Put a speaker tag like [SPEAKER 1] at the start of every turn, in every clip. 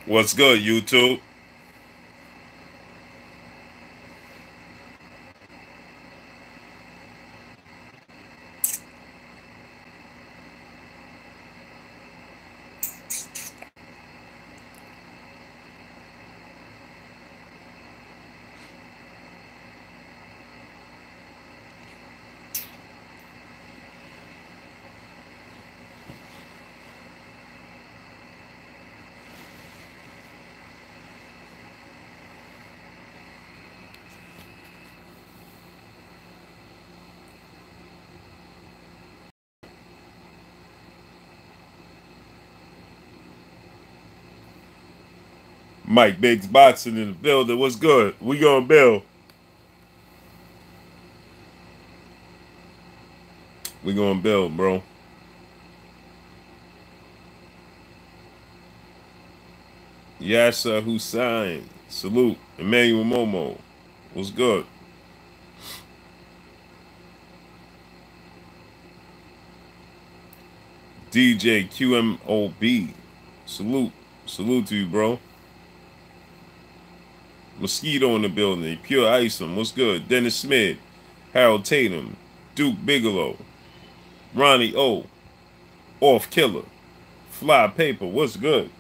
[SPEAKER 1] What's good, YouTube? Mike Biggs boxing in the building. What's good? We gonna build. We gonna build, bro. Yasser Hussein. Salute. Emmanuel Momo. What's good? DJ QMOB. Salute. Salute to you, bro. Mosquito in the building. Pure Isom. What's good? Dennis Smith. Harold Tatum. Duke Bigelow. Ronnie O. Off Killer. Fly Paper. What's good?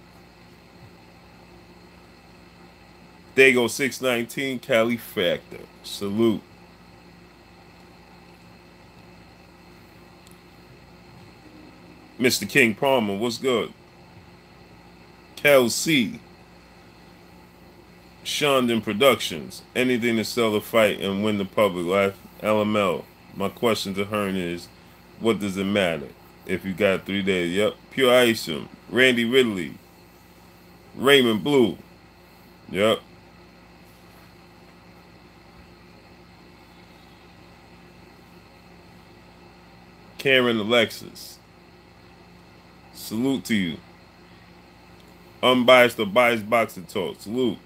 [SPEAKER 1] Dago 619. Cali Factor. Salute. Mr. King Palmer, what's good? Kel C. Shondon Productions. Anything to sell a fight and win the public life. LML. My question to Hearn is, what does it matter? If you got 3 days. Yep. Pure Isom. Randy Ridley. Raymond Blue. Yep. Karen Alexis. Salute to you. Unbiased or biased boxing talk. Salute.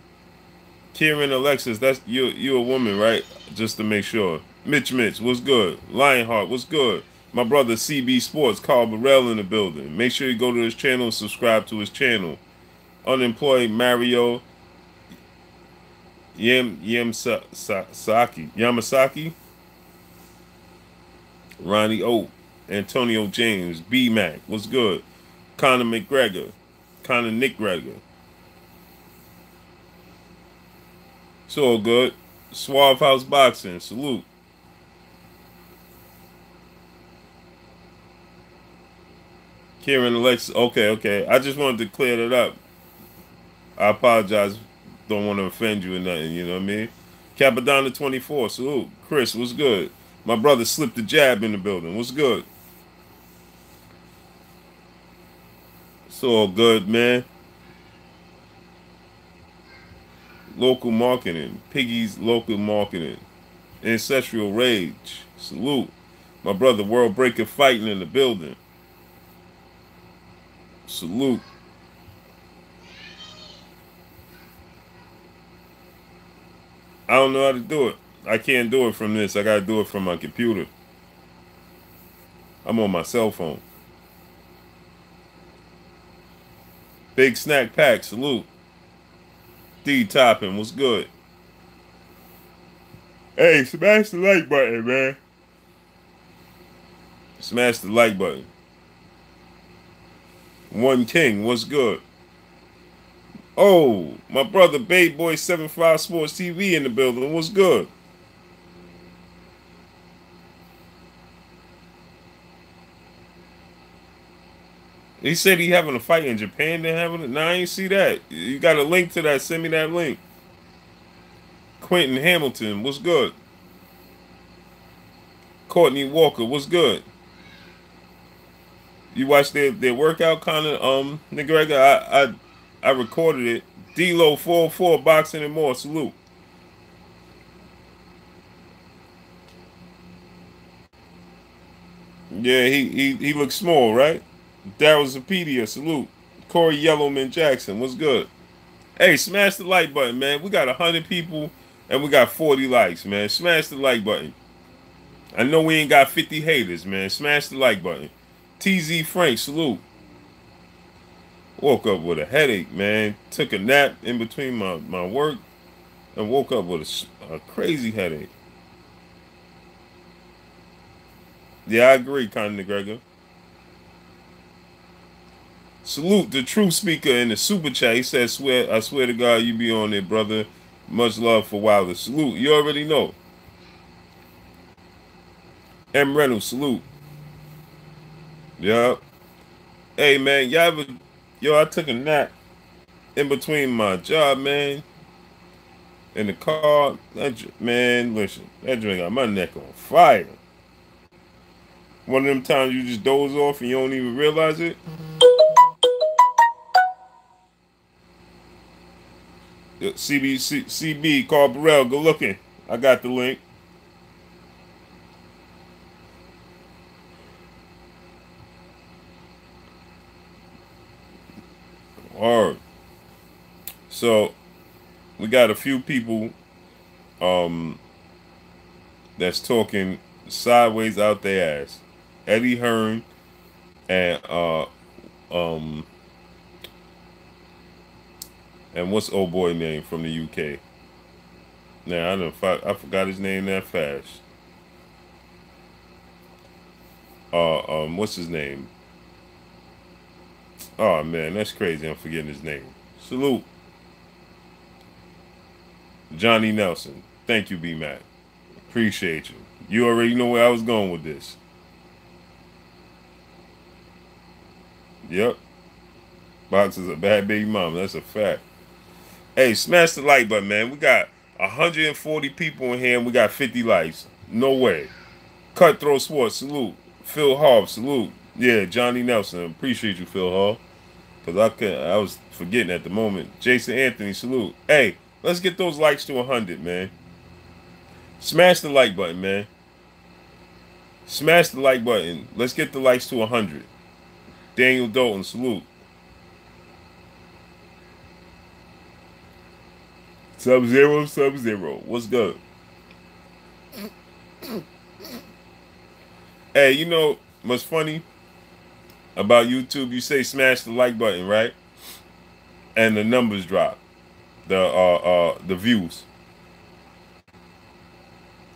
[SPEAKER 1] Kieran Alexis, that's you a woman, right? Just to make sure. Mitch, what's good? Lionheart, what's good? My brother CB Sports, Carl Burrell in the building. Make sure you go to his channel and subscribe to his channel. Unemployed Mario Yamasaki. Ronnie O. Antonio James. B Mac, what's good? Conor McGregor. Conor Nick Gregor. It's all good. Suave House Boxing. Salute. Kieran Alexis. Okay. I just wanted to clear that up. I apologize. Don't want to offend you or nothing. You know what I mean? Capadonna 24. Salute. Chris, what's good? My brother slipped the jab in the building. What's good? It's all good, man. Local marketing. Piggy's local marketing. Ancestral Rage. Salute. My brother World Breaker fighting in the building. Salute. I don't know how to do it. I can't do it from this. I gotta do it from my computer. I'm on my cell phone. Big Snack Pack. Salute. D Topping. What's good? Hey, smash the like button, man. Smash the like button. One King. What's good? Oh, my brother Bay Boy 75 Sports TV in the building. What's good? He said he having a fight in Japan. Then having it. Nah, I ain't see that. You got a link to that? Send me that link. Quentin Hamilton. What's good? Courtney Walker. What's good? You watched their workout, Connor? McGregor. I recorded it. D-Lo 404 Boxing and More. Salute. Yeah, he looks small, right? Daryl Zapedia, salute. Corey Yellowman Jackson, what's good? Hey, smash the like button, man. We got 100 people and we got 40 likes, man. Smash the like button. I know we ain't got 50 haters, man. Smash the like button. TZ Frank, salute. Woke up with a headache, man. Took a nap in between my work and woke up with a crazy headache. Yeah, I agree, Conor McGregor. Salute the true speaker in the super chat. He said, I swear to God, you be on there, brother. Much love for Wilder. Salute. You already know. M. Reynolds, salute. Yup. Hey, man, y'all ever... Yo, I took a nap in between my job, man, in the car. Man, listen, that drink got my neck on fire. One of them times you just doze off and you don't even realize it. CB, Carl Burrell, good looking. I got the link. All right. So we got a few people um that's talking sideways out their ass. Eddie Hearn and um and what's old boy name from the UK? Now I forgot his name that fast. What's his name? Oh man, that's crazy. I'm forgetting his name. Salute, Johnny Nelson. Thank you, B Mac. Appreciate you. You already know where I was going with this. Yep. Box is a bad baby mama. That's a fact. Hey, smash the like button, man. We got 140 people in here and we got 50 likes. No way. Cutthroat Sports, salute. Phil Hall, salute. Yeah, Johnny Nelson. Appreciate you, Phil Hall. Because I was forgetting at the moment. Jason Anthony, salute. Hey, let's get those likes to 100, man. Smash the like button, man. Smash the like button. Let's get the likes to 100. Daniel Dalton, salute. Sub-Zero, Sub-Zero. What's good? Hey, you know what's funny about YouTube? You say smash the like button, right? And the numbers drop. The views.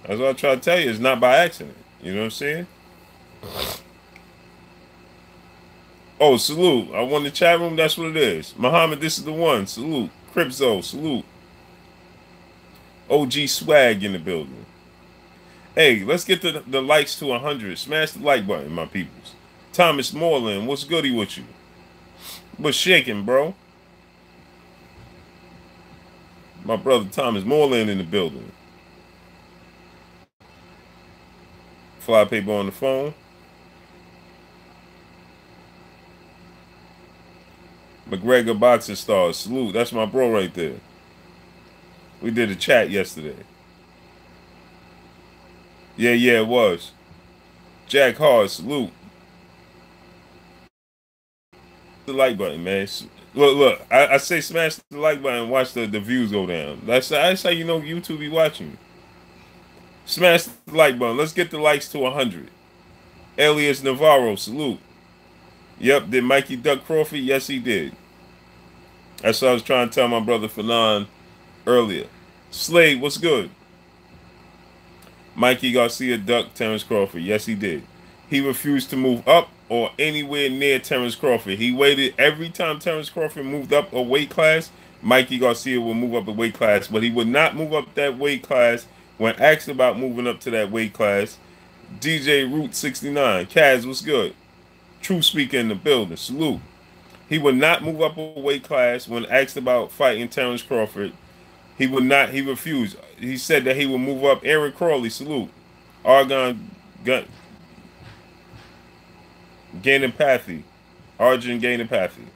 [SPEAKER 1] That's what I try to tell you. It's not by accident. You know what I'm saying? Oh, salute. I won the chat room. That's what it is. Muhammad, this is the one. Salute. Cripzo, salute. OG Swag in the building. Hey, let's get the likes to 100. Smash the like button, my peoples. Thomas Moreland, what's goody with you? What's shaking, bro? My brother Thomas Moreland in the building. Fly paper on the phone. McGregor Boxing Stars, salute. That's my bro right there. We did a chat yesterday. Yeah, it was. Jack Hard, salute. The like button, man. Look. I say smash the like button and watch the views go down. That's how you know YouTube be watching. Smash the like button. Let's get the likes to 100. Elias Navarro, salute. Yep, did Mikey duck Crawford? Yes, he did. That's what I was trying to tell my brother Fanon earlier. Slade, what's good? Mikey Garcia ducked Terrence Crawford. Yes, he did. He refused to move up or anywhere near Terrence Crawford. He waited every time Terrence Crawford moved up a weight class. Mikey Garcia would move up a weight class, but he would not move up that weight class. When asked about moving up to that weight class, DJ Root 69, Kaz, what's good? True speaker in the building, salute. He would not move up a weight class when asked about fighting Terrence Crawford. He would not. He refused. He said that he would move up. Aaron Crawley, salute. Argon, Gainapathy. Arjun Gainapathy.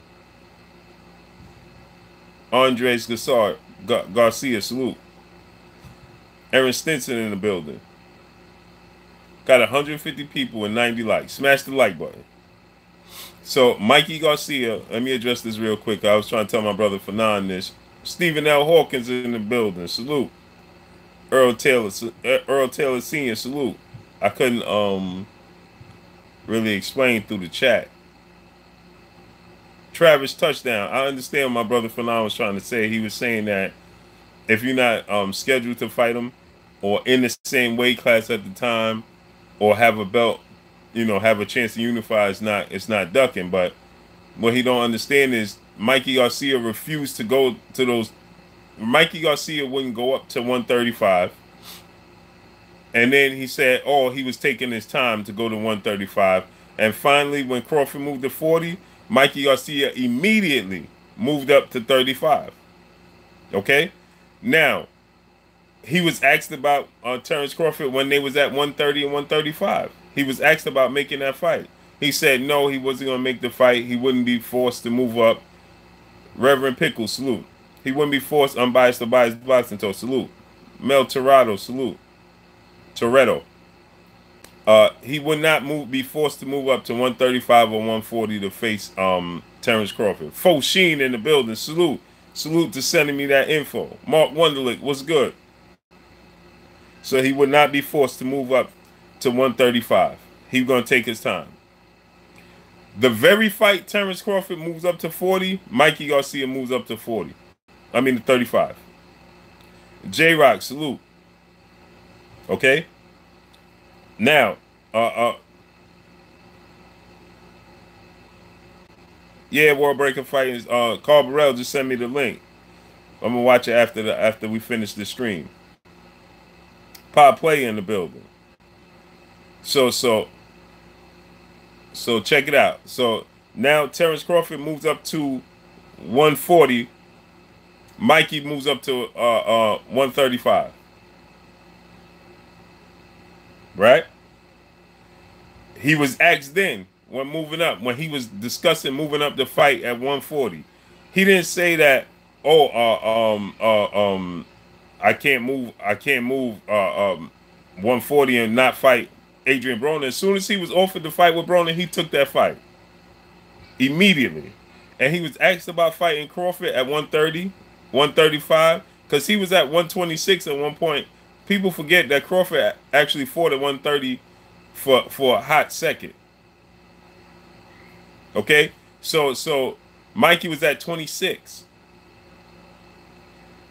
[SPEAKER 1] Andres Garcia, salute. Aaron Stinson in the building. Got 150 people and 90 likes. Smash the like button. So, Mikey Garcia, let me address this real quick. I was trying to tell my brother Fanon this. Stephen L. Hawkins in the building. Salute. Earl Taylor Sr. Salute. I couldn't really explain through the chat. Travis touchdown. I understand what my brother Fanon was trying to say. He was saying that if you're not scheduled to fight him or in the same weight class at the time or have a belt, have a chance to unify, it's not ducking. But what he don't understand is Mikey Garcia refused to go to those. Mikey Garcia wouldn't go up to 135. And then he said, oh, he was taking his time to go to 135. And finally, when Crawford moved to 40, Mikey Garcia immediately moved up to 35. Okay? Now, he was asked about Terrence Crawford when they was at 130 and 135. He was asked about making that fight. He said no, he wasn't going to make the fight. He wouldn't be forced to move up. Reverend Pickle, salute. He wouldn't be forced, unbiased, or biased boxing talk, salute. Mel Torado, salute. Toretto. He would not be forced to move up to 135 or 140 to face Terrence Crawford. Fo Sheen in the building, salute. Salute to sending me that info. Mark Wunderlich, what's good? So he would not be forced to move up to 135. He's going to take his time. The very fight Terrence Crawford moves up to 40, Mikey Garcia moves up to 40. I mean to 35. J-Rock, salute. Okay? Now, yeah, World Breaker Fighting. Carl Burrell just sent me the link. I'm gonna watch it after we finish the stream. Pop Play in the building. So check it out. So now Terrence Crawford moves up to 140. Mikey moves up to 135. Right? He was asked then when moving up, when he was discussing moving up the fight at 140. He didn't say that, I can't move 140 and not fight Adrian Broner. As soon as he was offered the fight with Broner, he took that fight immediately. And he was asked about fighting Crawford at 130, 135, because he was at 126 at one point. People forget that Crawford actually fought at 130 for a hot second. Okay? So Mikey was at 26.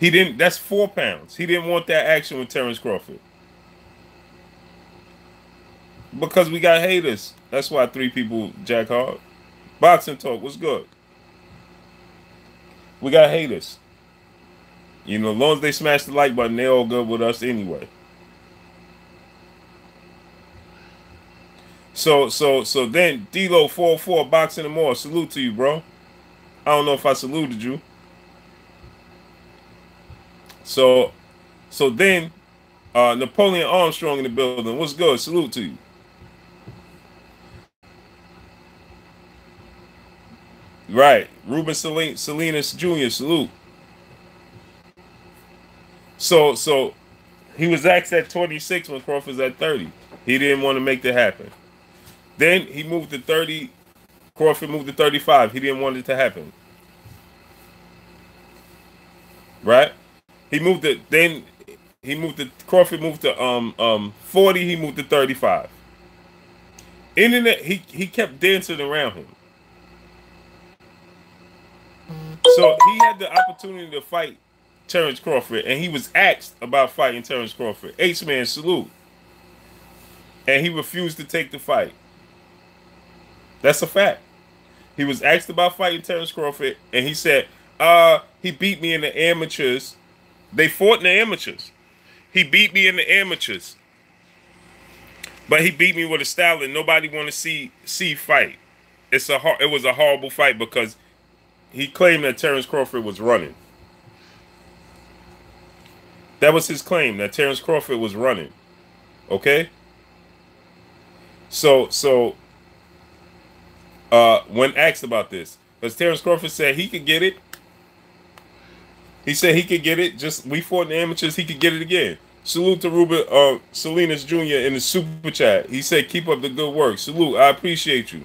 [SPEAKER 1] That's 4 pounds. He didn't want that action with Terrence Crawford. Because we got haters. That's why 3 people jack hard. Boxing Talk, what's good? We got haters. As long as they smash the like button, they're all good with us anyway. So then D-Lo 404 Boxing and More, salute to you, bro. I don't know if I saluted you. So then Napoleon Armstrong in the building. What's good? Salute to you. Right. Ruben Salinas Jr., salute. So he was asked at 26 when Crawford's at 30. He didn't want to make that happen. Then he moved to 30. Crawford moved to 35. He didn't want it to happen. Right? Crawford moved to 40, he moved to 35. Internet, he kept dancing around him. So he had the opportunity to fight Terrence Crawford, and he was asked about fighting Terrence Crawford. H-Man, salute. And he refused to take the fight. That's a fact. He was asked about fighting Terrence Crawford, and he said, he beat me in the amateurs. They fought in the amateurs. He beat me in the amateurs. But he beat me with a style that nobody want to see fight. It was a horrible fight because he claimed that Terrence Crawford was running. That was his claim, that Terrence Crawford was running. Okay? So when asked about this, because Terrence Crawford said he could get it. He said he could get it. Just we fought in the amateurs, he could get it again. Salute to Ruben Salinas Jr. in the super chat. He said, keep up the good work. Salute. I appreciate you.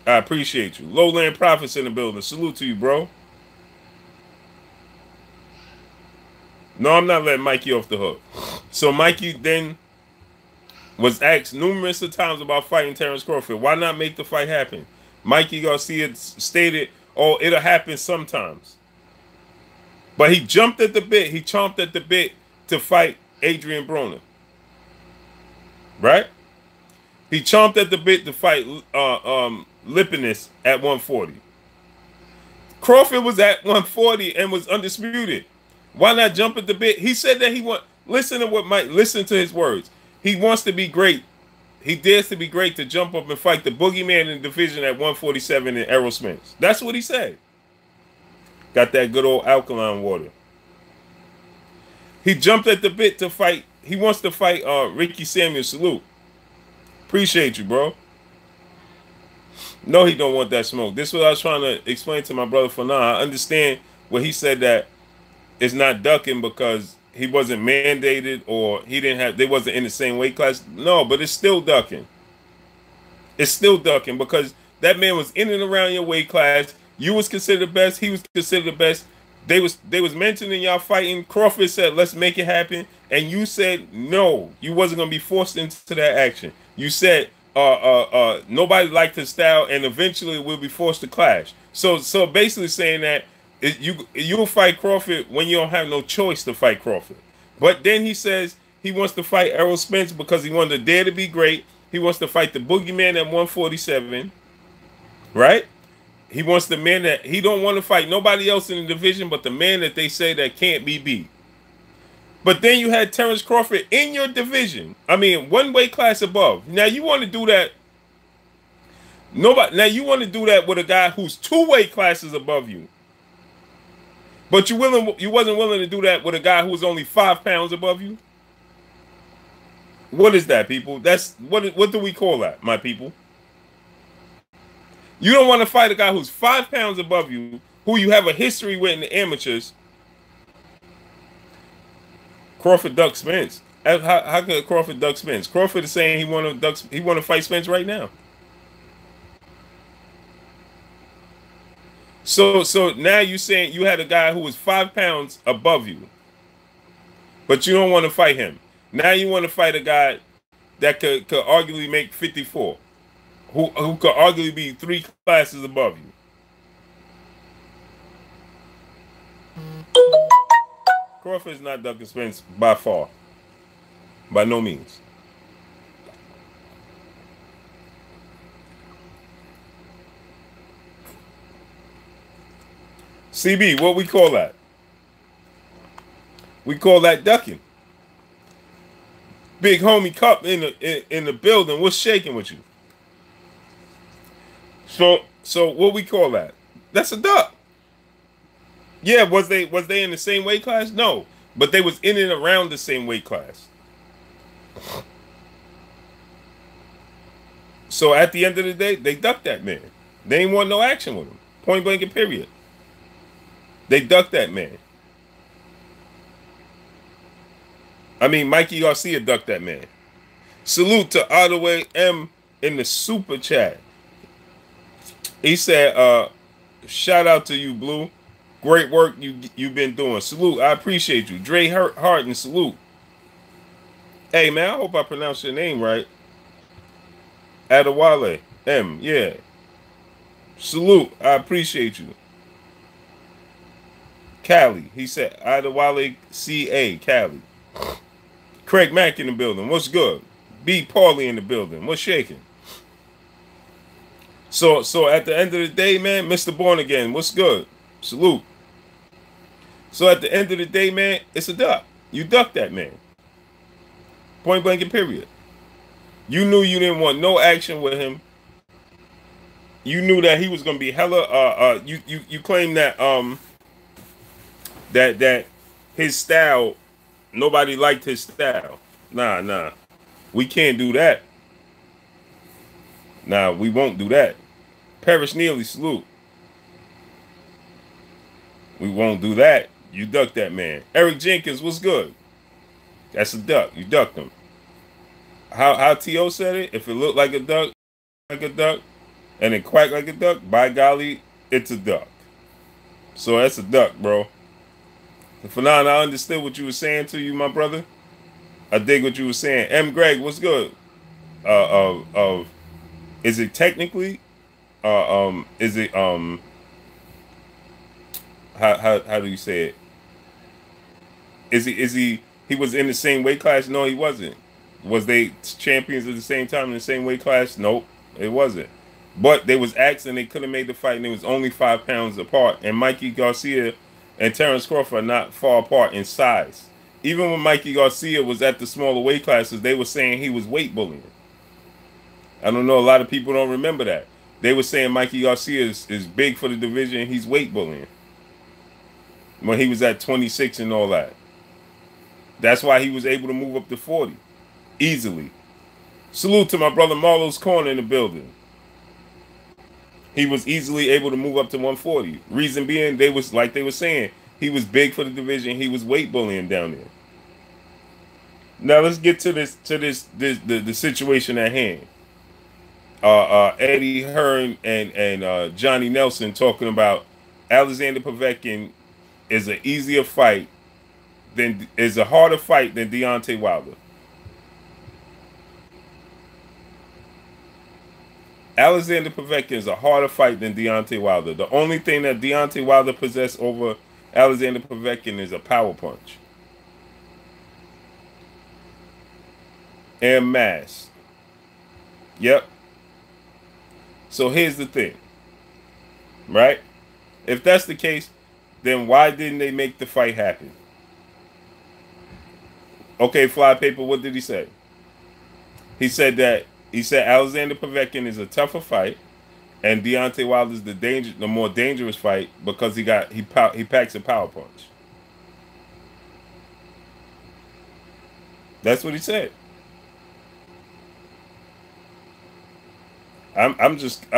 [SPEAKER 1] I appreciate you. Lowland Prophets in the building. Salute to you, bro. No, I'm not letting Mikey off the hook. So Mikey then was asked numerous of times about fighting Terrence Crawford. Why not make the fight happen? Mikey Garcia stated, "Oh, it'll happen sometimes." But he jumped at the bit. He chomped at the bit to fight Adrian Broner. Right? He chomped at the bit to fight Lipinus at 140. Crawford was at 140 and was undisputed. Why not jump at the bit? He said that he want. Listen to what Mike. Listen to his words. He wants to be great. He dares to be great to jump up and fight the boogeyman in the division at 147 in Errol Spence. That's what he said. Got that good old alkaline water. He jumped at the bit to fight. He wants to fight Ricky Samuel. Salute. Appreciate you, bro. No, he don't want that smoke. This is what I was trying to explain to my brother for now. I understand what he said, that it's not ducking because he wasn't mandated or he didn't have, they wasn't in the same weight class. No, but it's still ducking. It's still ducking because that man was in and around your weight class. You was considered the best. He was considered the best. They was mentioning y'all fighting. Crawford said, "Let's make it happen," and you said no. You wasn't gonna be forced into that action. You said nobody liked his style, and eventually we'll be forced to clash. So basically saying that you'll fight Crawford when you don't have no choice to fight Crawford. But then he says he wants to fight Errol Spence because he wanted to dare to be great. He wants to fight the boogeyman at 147, right? He wants the man that he don't want to fight nobody else in the division but the man that they say that can't be beat. But then you had Terrence Crawford in your division. I mean, one weight class above. Now you want to do that. Now you want to do that with a guy who's 2 weight classes above you. But you wasn't willing to do that with a guy who was only 5 pounds above you. What is that, people? That's what do we call that, my people? You don't want to fight a guy who's 5 pounds above you, who you have a history with in the amateurs. Crawford duck Spence. How could Crawford duck Spence? Crawford is saying he want to fight Spence right now. So now you saying you had a guy who was 5 pounds above you, but you don't want to fight him. Now you want to fight a guy that could arguably make 54. Who could arguably be 3 classes above you. Crawford is not ducking Spence by far. By no means. CB, what we call that? We call that ducking. Big homie Cup in the building. What's shaking with you? So what we call that? That's a duck. Yeah, was they in the same weight class? No, but they was in and around the same weight class. So at the end of the day, they ducked that man. They ain't want no action with him. Point blank and period. They ducked that man. I mean, Mikey Garcia ducked that man. Salute to Ottaway M in the super chat. He said, shout out to you, Blue. Great work you've been doing. Salute. I appreciate you. Dre Harden, salute. Hey, man, I hope I pronounced your name right. Adewale M, yeah. Salute. I appreciate you. Cali. He said, Adewale C.A. Cali. Craig Mack in the building. What's good? B. Paulie in the building. What's shaking? So at the end of the day, man, Mr. Born Again, what's good? Salute. So at the end of the day, man, it's a duck. You ducked that man. Point blank and period. You knew you didn't want no action with him. You knew that he was gonna be hella you claim that that his style, nobody liked his style. Nah. We can't do that. Nah, we won't do that. Parrish Neely, salute. We won't do that. You ducked that man. Eric Jenkins, what's good? That's a duck. You ducked him. How T.O. said it? If it looked like a duck, and it quacked like a duck, by golly, it's a duck. So that's a duck, bro. For now, I understood what you were saying to you, my brother. I dig what you were saying. M. Greg, what's good? Is it technically Is it how do you say it? He was in the same weight class? No, he wasn't. Was they champions at the same time in the same weight class? Nope, it wasn't. But they was asked and they could have made the fight, and it was only 5 pounds apart. And Mikey Garcia and Terrence Crawford are not far apart in size. Even when Mikey Garcia was at the smaller weight classes, they were saying he was weight bullying. I don't know, a lot of people don't remember that. They were saying Mikey Garcia is big for the division, he's weight bullying. When he was at 26 and all that. That's why he was able to move up to 40 easily. Salute to my brother Marlo's Corner in the building. He was easily able to move up to 140. Reason being, they was like they were saying, he was big for the division. He was weight bullying down there. Now let's get to the situation at hand. Eddie Hearn and Johnny Nelson talking about Alexander Povetkin is a harder fight than Deontay Wilder. Alexander Povetkin is a harder fight than Deontay Wilder. The only thing that Deontay Wilder possessed over Alexander Povetkin is a power punch and mass. Yep. So here's the thing, right? If that's the case, then why didn't they make the fight happen? Okay, Fly Paper, what did he say? He said Alexander Povetkin is a tougher fight, and Deontay Wilder is the more dangerous fight because he packs a power punch. That's what he said. I'm just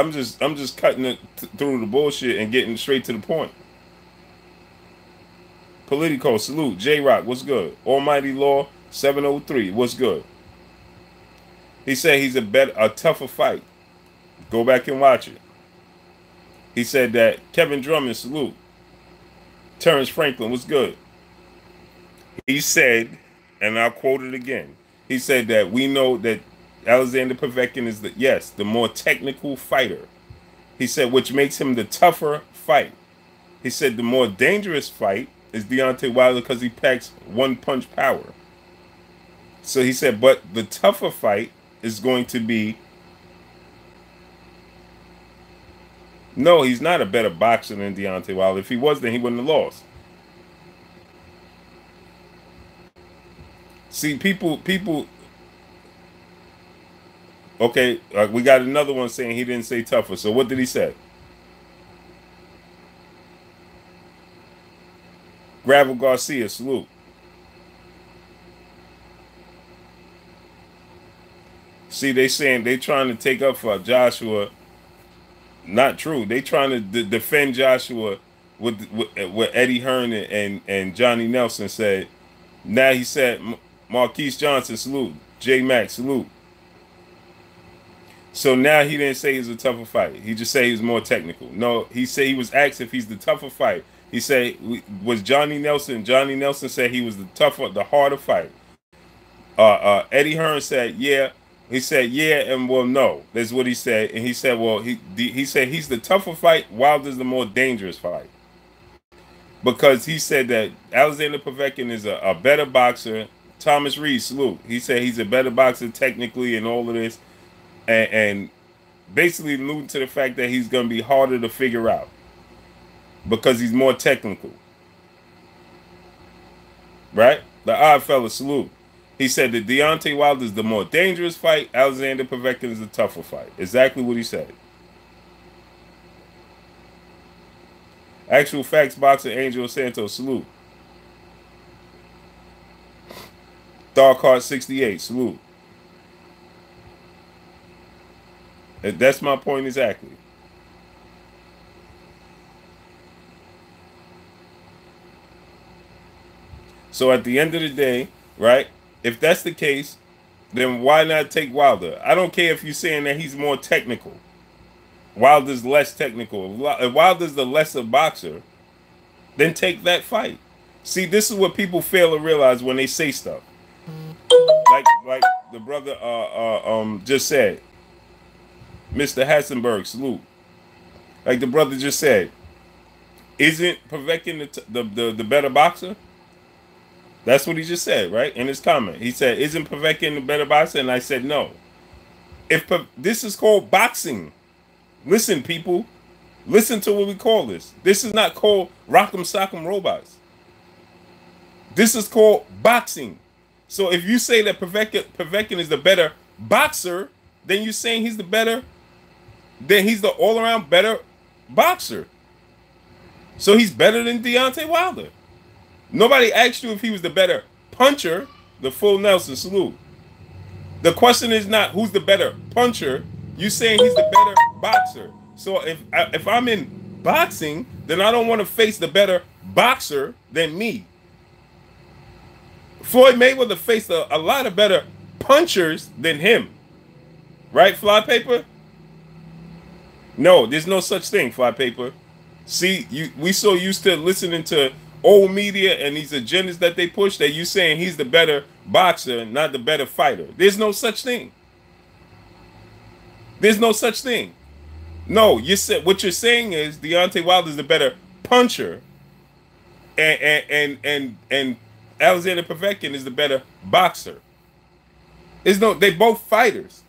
[SPEAKER 1] cutting it through the bullshit and getting straight to the point. Politico, salute. J-Rock, what's good? Almighty Law 703, what's good? He said he's a tougher fight. Go back and watch it. He said that Kevin Drummond, salute. Terrence Franklin, what's good? He said, and I'll quote it again. He said that we know that Alexander Povetkin is the more technical fighter. He said, which makes him the tougher fight. He said the more dangerous fight is Deontay Wilder because he packs one punch power. So he said, but the tougher fight is going to be... No, he's not a better boxer than Deontay Wilder. If he was, then he wouldn't have lost. See, people... Okay, we got another one saying he didn't say tougher. So what did he say? Gravel Garcia, salute. See, they trying to take up for Joshua. Not true. They trying to defend Joshua with what Eddie Hearn and Johnny Nelson said. Now he said Marquise Johnson, salute. J Max, salute. So now he didn't say he's a tougher fight. He just said he was more technical. No, he said he was asked if he's the tougher fight. He said, was Johnny Nelson? Johnny Nelson said he was the harder fight. Eddie Hearn said, yeah. He said, yeah, and well, no. That's what he said. And he said, well, he said he's the tougher fight. Wilder's the more dangerous fight. Because he said that Alexander Povetkin is a better boxer. Thomas Reed, salute. He said he's a better boxer technically and all of this. And basically alluding to the fact that he's going to be harder to figure out because he's more technical. Right? The odd fella, salute. He said that Deontay Wilder is the more dangerous fight. Alexander Povetkin is the tougher fight. Exactly what he said. Actual Facts boxer Angel Santos, salute. Dark Heart 68, salute. That's my point exactly. So at the end of the day, right, if that's the case, then why not take Wilder? I don't care if you're saying that he's more technical. Wilder's less technical. If Wilder's the lesser boxer, then take that fight. See, this is what people fail to realize when they say stuff. Like the brother just said. Mr. Hassenberg, salute. Like the brother just said, isn't Povetkin the better boxer? That's what he just said, right? In his comment, he said, "Isn't Povetkin the better boxer?" And I said, "No." This is called boxing. Listen, people, listen to what we call this. This is not called Rock'em Sock'em Robots. This is called boxing. So if you say that Povetkin is the better boxer, then you're saying he's the all-around better boxer. So he's better than Deontay Wilder. Nobody asked you if he was the better puncher, the full Nelson salute. The question is not who's the better puncher. You saying he's the better boxer. So if I'm in boxing, then I don't want to face the better boxer than me. Floyd Mayweather faced a lot of better punchers than him. Right, Flypaper? No, there's no such thing, Flypaper. See, we so used to listening to old media and these agendas that they push that you saying he's the better boxer, not the better fighter. There's no such thing. There's no such thing. No, you said what you're saying is Deontay Wilder is the better puncher, and Alexander Povetkin is the better boxer. They both fighters.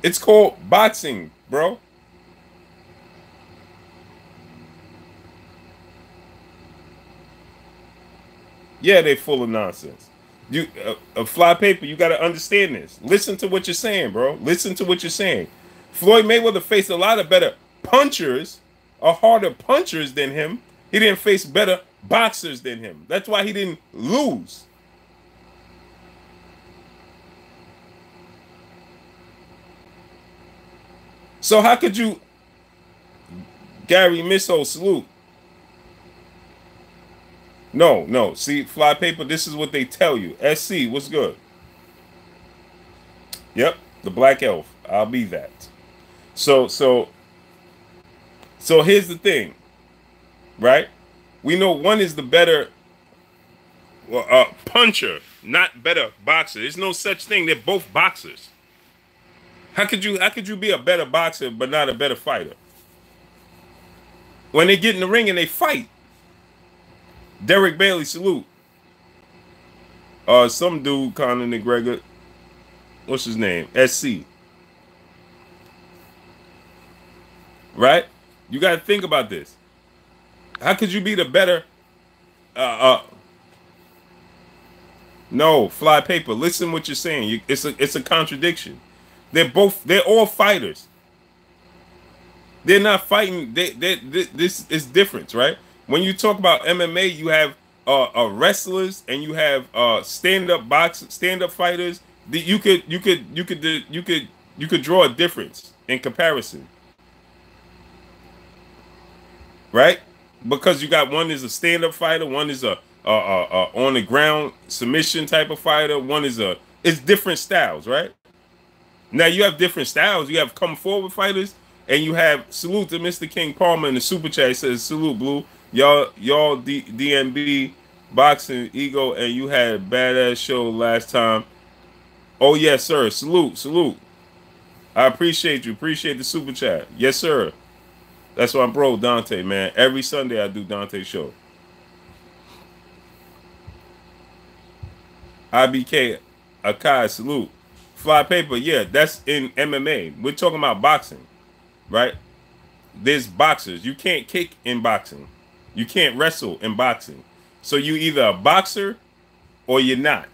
[SPEAKER 1] It's called boxing, bro. Yeah, they full of nonsense. You Flypaper, you got to understand this. Listen to what you're saying, bro. Listen to what you're saying. Floyd Mayweather faced a lot of better punchers, or harder punchers than him. He didn't face better boxers than him. That's why he didn't lose. So how could you, Gary Misso, salute? No. See, Flypaper, this is what they tell you. SC, what's good? Yep, the Black Elf. I'll be that. So here's the thing, right? We know one is the better puncher, not better boxer. There's no such thing. They're both boxers. How could you be a better boxer but not a better fighter? When they get in the ring and they fight. Derek Bailey, salute. Some dude, Conor McGregor. What's his name? SC. Right? You got to think about this. How could you be the better? No, Flypaper. Listen what you're saying. It's a contradiction. They're all fighters. They're not fighting. This is different, right? When you talk about MMA, you have wrestlers and you have stand-up fighters. You could draw a difference in comparison, right? Because you got one is a stand-up fighter, one is a on the ground submission type of fighter, it's different styles, right? Now you have different styles. You have come forward fighters, and you have salute to Mr. King Palmer in the super chat. He says salute, Blue. Y'all DMB boxing ego, and you had a badass show last time. Oh yes, sir. Salute. I appreciate you. Appreciate the super chat. Yes, sir. That's why I'm bro Dante, man. Every Sunday I do Dante's show. IBK Akai, salute. Flypaper, yeah, that's in MMA. We're talking about boxing, right? There's boxers. You can't kick in boxing. You can't wrestle in boxing. So you either a boxer or you're not.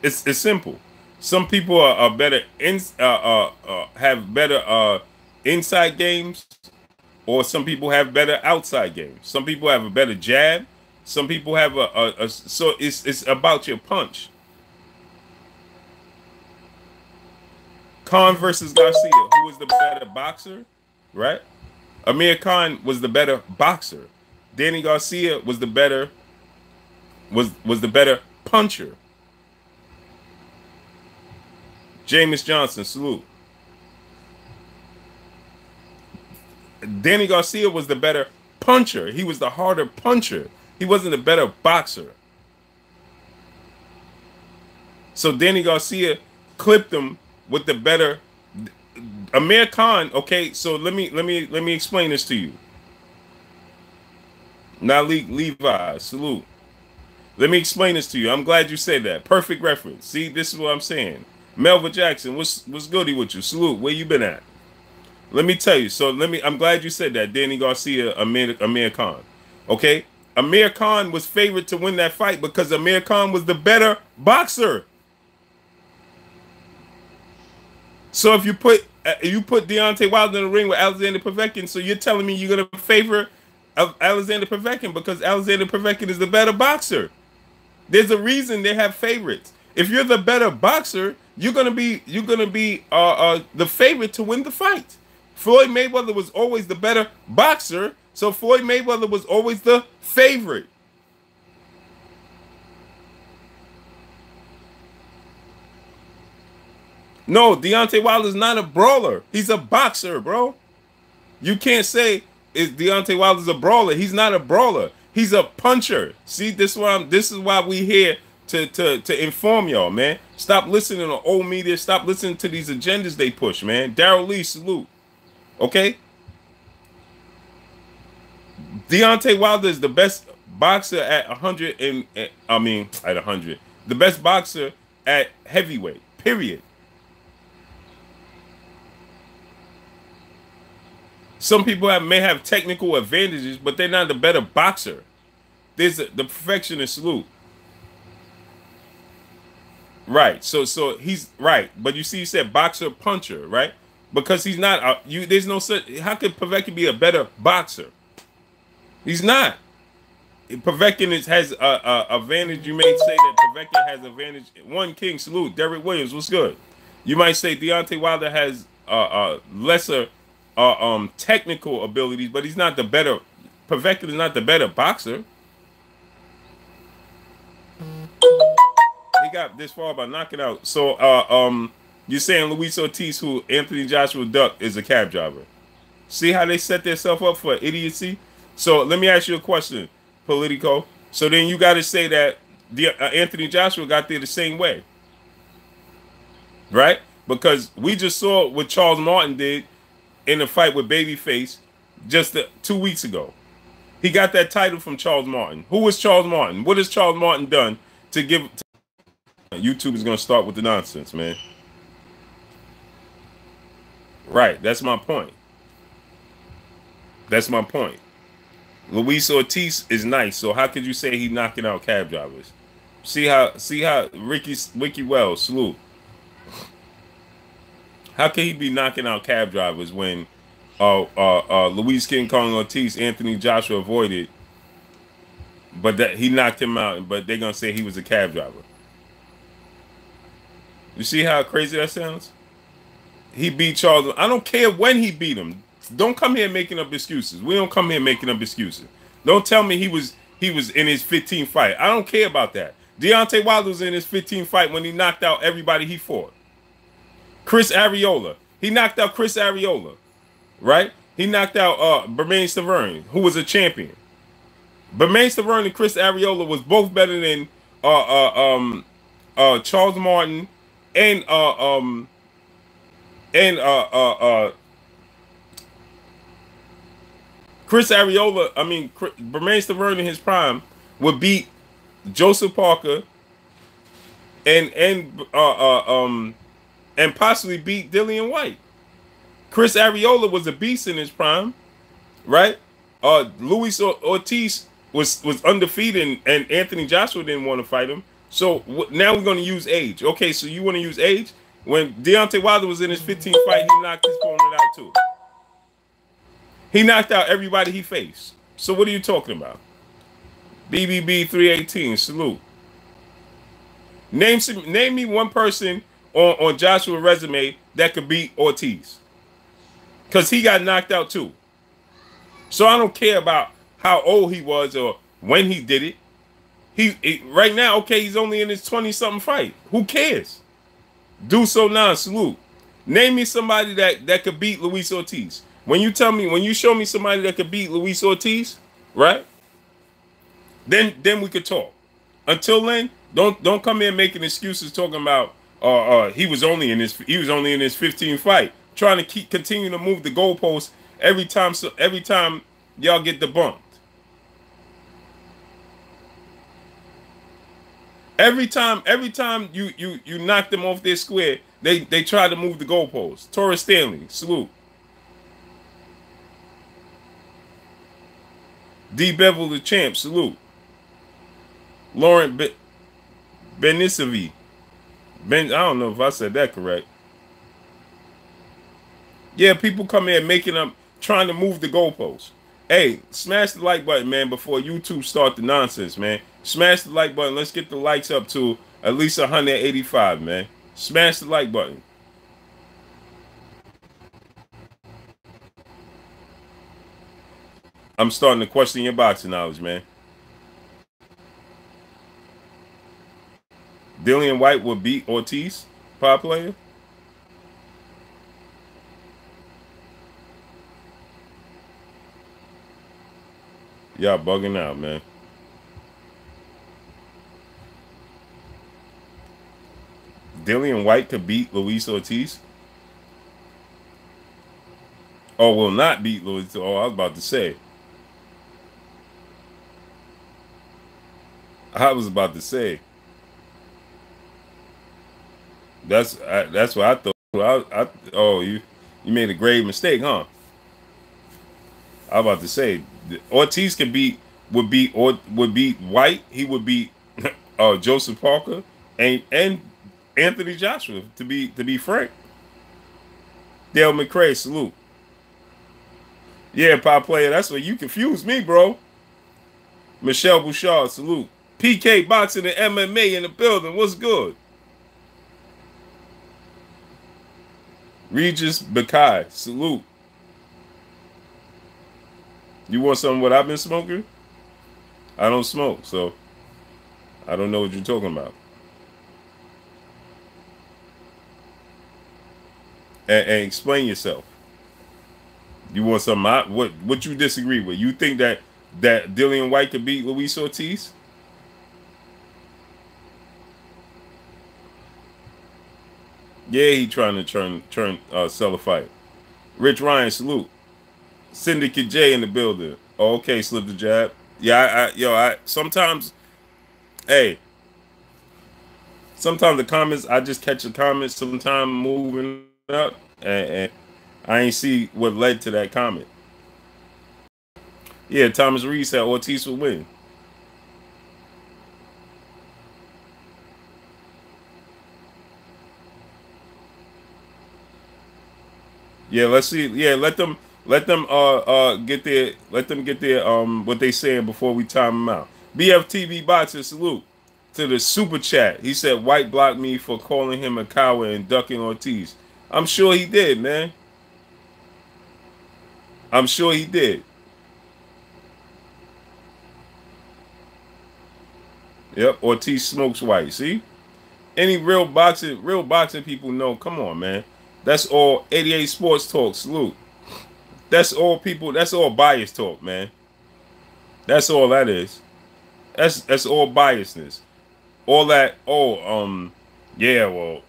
[SPEAKER 1] It's simple. Some people are better have better inside games, or some people have better outside games. Some people have a better jab. Some people have so it's about your punch. Khan versus Garcia, who was the better boxer, right? Amir Khan was the better boxer. Danny Garcia was the better puncher. Jameis Johnson, salute. Danny Garcia was the better puncher. He was the harder puncher. He wasn't a better boxer. So Danny Garcia clipped him with the better Amir Khan. Okay, so let me explain this to you. Now Levi, salute. Let me explain this to you. I'm glad you said that. Perfect reference. See, this is what I'm saying. Melvin Jackson, what's goody with you? Salute. Where you been at? Let me tell you. So I'm glad you said that. Danny Garcia, Amir Khan. Okay? Amir Khan was favored to win that fight because Amir Khan was the better boxer. So if you put Deontay Wilder in the ring with Alexander Povetkin, so you're telling me you're gonna favor Alexander Povetkin because Alexander Povetkin is the better boxer. There's a reason they have favorites. If you're the better boxer, you're gonna be the favorite to win the fight. Floyd Mayweather was always the better boxer, so Floyd Mayweather was always the favorite. No, Deontay Wilder's not a brawler. He's a boxer, bro. You can't say Deontay Wilder's a brawler. He's not a brawler. He's a puncher. See, this is why we here to inform y'all, man. Stop listening to old media. Stop listening to these agendas they push, man. Daryl Lee, salute. Okay? Deontay Wilder is the best boxer at 100 at 100. The best boxer at heavyweight. Period. Some people may have technical advantages, but they're not the better boxer. There's the perfectionist salute. Right. So he's right. But you see, you said boxer puncher, right? Because he's not. There's no such. How could Povetkin be a better boxer? He's not. Povetkin has a advantage. You may say that Povetkin has advantage. One King salute. Derek Williams, what's good? You might say Deontay Wilder has lesser technical abilities, but he's not the better. Povetkin is not the better boxer. He got this far by knocking out. So you're saying Luis Ortiz, who Anthony Joshua ducked, is a cab driver. See how they set themselves up for idiocy? So let me ask you a question, Politico. So then you got to say that Anthony Joshua got there the same way, right? Because we just saw what Charles Martin did in the fight with Babyface just 2 weeks ago. He got that title from Charles Martin. Who was Charles Martin? What has Charles Martin done to give... YouTube is going to start with the nonsense, man. Right, that's my point. That's my point. Luis Ortiz is nice, so how could you say he's knocking out cab drivers? See how Ricky Wells, salute. How can he be knocking out cab drivers when Luis King Kong Ortiz, Anthony Joshua avoided, but that he knocked him out, but they're gonna say he was a cab driver? You see how crazy that sounds? He beat Charles. I don't care when he beat him. Don't come here making up excuses. We don't come here making up excuses. Don't tell me he was in his 15th fight. I don't care about that. Deontay Wilder was in his 15th fight when he knocked out everybody he fought. Chris Arreola. He knocked out Chris Arreola, right? He knocked out Bermane Stiverne, who was a champion. Bermane Stiverne and Chris Arreola was both better than Charles Martin and Chris Arreola. I mean, Bermane Stiverne in his prime would beat Joseph Parker and possibly beat Dillian White. Chris Arreola was a beast in his prime, right? Luis Ortiz was undefeated, and Anthony Joshua didn't want to fight him. So now we're going to use age. Okay, so you want to use age? When Deontay Wilder was in his 15th fight, he knocked his opponent out too. He knocked out everybody he faced. So what are you talking about? BBB 318, salute. Name me one person on Joshua's resume that could beat Ortiz. Because he got knocked out too. So I don't care about how old he was or when he did it. Right now, okay, he's only in his 20-something fight. Who cares? Do so now, salute. Name me somebody that could beat Luis Ortiz. When you show me somebody that could beat Luis Ortiz, right? Then we could talk. Until then, Don't come in making excuses talking about he was only in his 15th fight, trying to continue to move the goalposts every time. So every time y'all get debunked, every time you knock them off their square, they try to move the goalposts. Torres Stanley, salute. D Bevel the champ, salute. Laurent Benisavi. I don't know if I said that correct. Yeah, people come here making up, trying to move the goalposts. Hey, smash the like button, man, before YouTube start the nonsense, man. Smash the like button. Let's get the likes up to at least 185, man. Smash the like button. I'm starting to question your boxing knowledge, man. Dillian White will beat Ortiz, power player. Y'all bugging out, man. Dillian White could beat Luis Ortiz. Oh, will not beat Luis. Oh, I was about to say. I was about to say. That's what I thought. Oh, you made a grave mistake, huh? I was about to say Ortiz would beat White. He would beat Joseph Parker and Anthony Joshua. To be frank, Dale McCray, salute. Yeah, pop player. That's what you confused me, bro. Michelle Bouchard, salute. PK Boxing and MMA in the building. What's good? Regis Bakai, salute. You want some of what I've been smoking? I don't smoke, so I don't know what you're talking about. And explain yourself. You want some? What you disagree with? You think that Dillian White could beat Luis Ortiz? Yeah, he trying to sell a fight. Rich Ryan, salute. Syndicate J in the building. Oh, okay, slip the jab. Yeah, I sometimes, hey, sometimes the comments, I just catch the comments sometimes moving up, and I ain't see what led to that comment. Yeah, Thomas Reed said Ortiz will win. Yeah, let's see. Yeah, let them get their what they saying before we time them out. BFTV Boxer, salute to the super chat. He said White blocked me for calling him a coward and ducking Ortiz. I'm sure he did, man. I'm sure he did. Yep, Ortiz smokes White. See? Any real boxing people know. Come on, man. That's all 88 Sports Talk. Salute. That's all people. That's all bias talk, man. That's all that is. That's all biasness. All that. Oh, yeah. Well,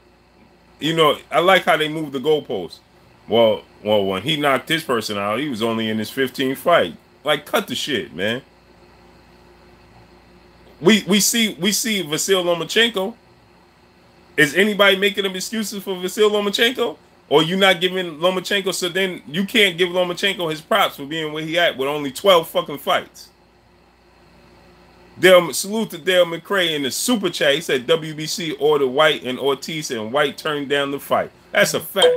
[SPEAKER 1] I like how they move the goalposts. Well, when he knocked this person out, he was only in his 15th fight. Like, cut the shit, man. We see Vasil Lomachenko. Is anybody making them excuses for Vasil Lomachenko? Or you not giving Lomachenko, so then you can't give Lomachenko his props for being where he at with only 12 fucking fights. Salute to Dale McCray in the super chat. He said WBC ordered White and Ortiz, and White turned down the fight. That's a fact.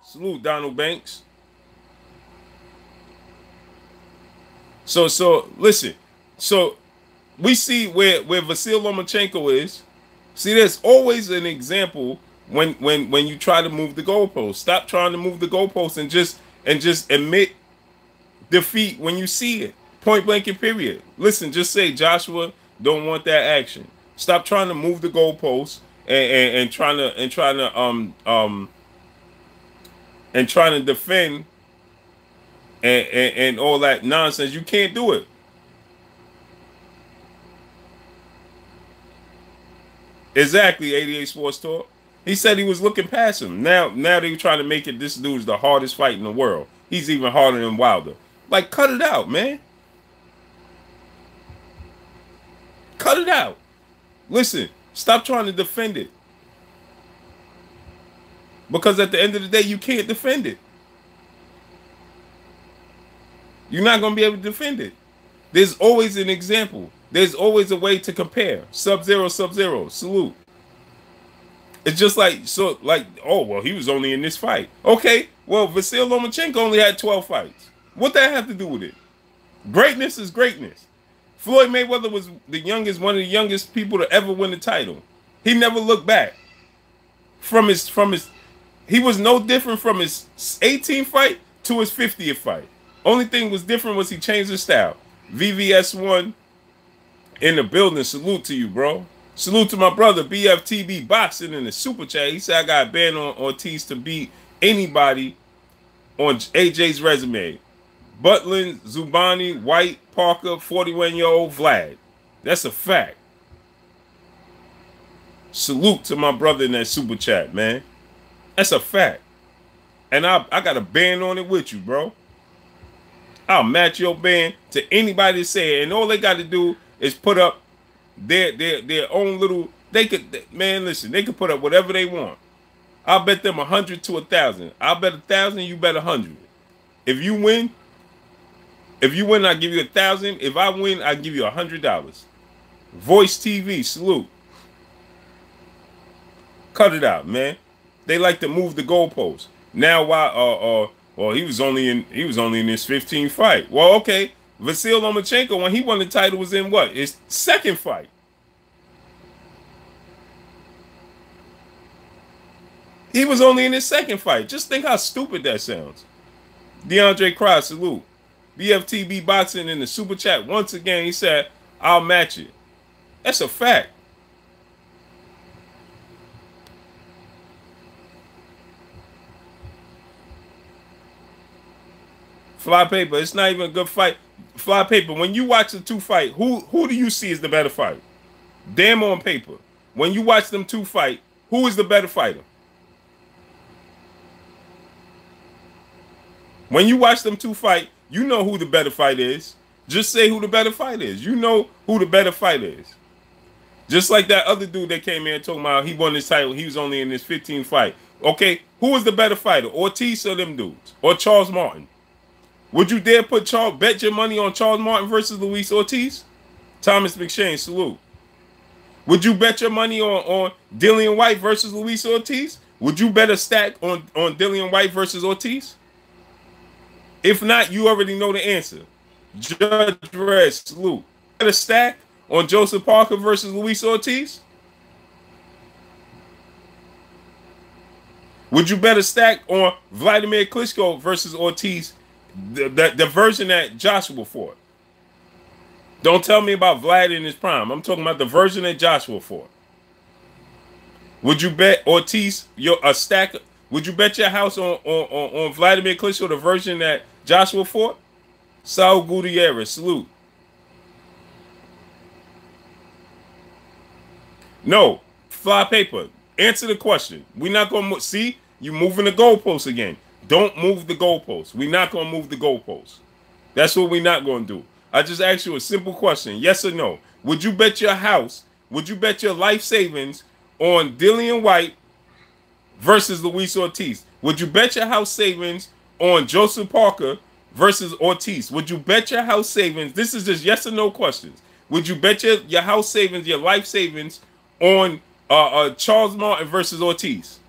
[SPEAKER 1] Salute Donald Banks. So listen. So we see where Vasil Lomachenko is. See, there's always an example when you try to move the goalpost. Stop trying to move the goalpost and just admit defeat when you see it. Point blank and period. Listen, just say Joshua don't want that action. Stop trying to move the goalposts and trying to defend and all that nonsense. You can't do it. Exactly, 88 Sports Talk. He said he was looking past him. Now they trying to make it this dude's the hardest fight in the world. He's even harder than Wilder. Like, cut it out, man. Cut it out. Listen, stop trying to defend it. Because at the end of the day, you can't defend it. You're not going to be able to defend it. There's always an example. There's always a way to compare. Sub-Zero, Sub-Zero. Salute. It's just like, so, like, oh, well, he was only in this fight. Okay, well, Vasyl Lomachenko only had 12 fights. What that have to do with it? Greatness is greatness. Floyd Mayweather was one of the youngest people to ever win the title. He never looked back. He was no different from his 18th fight to his 50th fight. Only thing was different was he changed his style. VVS1 in the building. Salute to you, bro. Salute to my brother, BFTB Boxing in the super chat. He said I got a ban on Ortiz to beat anybody on AJ's resume. Butland, Zubani, White, Parker, 41-year-old Vlad. That's a fact. Salute to my brother in that super chat, man. That's a fact. And I got a ban on it with you, bro. I'll match your ban to anybody that say it. And all they got to do is put up their own little, man, listen, they could put up whatever they want. I'll bet them 100 to 1,000. I'll bet 1,000, you bet 100. If you win, I give you 1,000. If I win, I give you $100. Voice TV, salute. Cut it out, man. They like to move the goalposts. Now why well, he was only in his 15th fight. Well, okay. Vasyl Lomachenko, when he won the title, was in what? His second fight. He was only in his second fight. Just think how stupid that sounds. DeAndre Cross, salute. BFTB Boxing in the super chat once again. He said, I'll match it. That's a fact. Fly Paper, it's not even a good fight. Fly Paper, when you watch the two fight, who do you see as the better fighter? Damn on paper. When you watch them two fight, who is the better fighter? When you watch them two fight, you know who the better fighter is. Just say who the better fighter is. You know who the better fighter is. Just like that other dude that came in talking about he won his title, he was only in his 15th fight. Okay, who was the better fighter? Ortiz or them dudes? Or Charles Martin? Would you dare bet your money on Charles Martin versus Luis Ortiz? Thomas McShane, salute. Would you bet your money on Dillian White versus Luis Ortiz? Would you bet a stack on Dillian White versus Ortiz? If not, you already know the answer. Judge Red, salute. Bet a stack on Joseph Parker versus Luis Ortiz? Would you bet a stack on Vladimir Klitschko versus Ortiz? The version that Joshua fought. Don't tell me about Vlad in his prime. I'm talking about the version that Joshua fought. Would you bet Ortiz a stack? Would you bet your house on Vladimir Klitschko, the version that Joshua fought? Saul Gutierrez, salute. No, Fly Paper. Answer the question. We're not gonna see you moving the goalposts again. Don't move the goalposts. We're not going to move the goalposts. That's what we're not going to do. I just asked you a simple question. Yes or no? Would you bet your house, would you bet your life savings on Dillian White versus Luis Ortiz? Would you bet your house savings on Joseph Parker versus Ortiz? Would you bet your house savings? This is just yes or no questions. Would you bet your house savings, your life savings on Charles Martin versus Ortiz?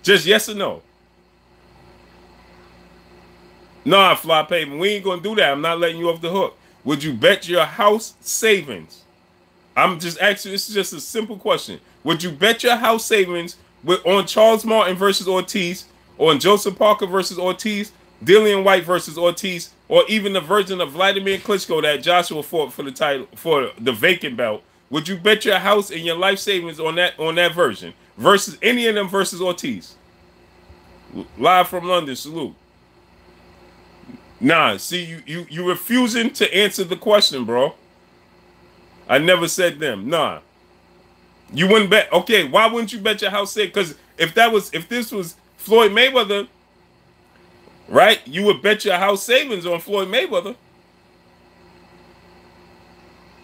[SPEAKER 1] Just yes or no? Nah, Fly Paper, we ain't going to do that. I'm not letting you off the hook. Would you bet your house savings? I'm just asking, this is just a simple question. Would you bet your house savings on Charles Martin versus Ortiz, on Joseph Parker versus Ortiz, Dillian White versus Ortiz, or even the version of Vladimir Klitschko that Joshua fought for the title, for the vacant belt? Would you bet your house and your life savings on that version versus any of them versus Ortiz? Live from London, salute. Nah, see, you refusing to answer the question, bro. I never said them. Nah. You wouldn't bet. Okay, why wouldn't you bet your house savings? Because if this was Floyd Mayweather, right? You would bet your house savings on Floyd Mayweather.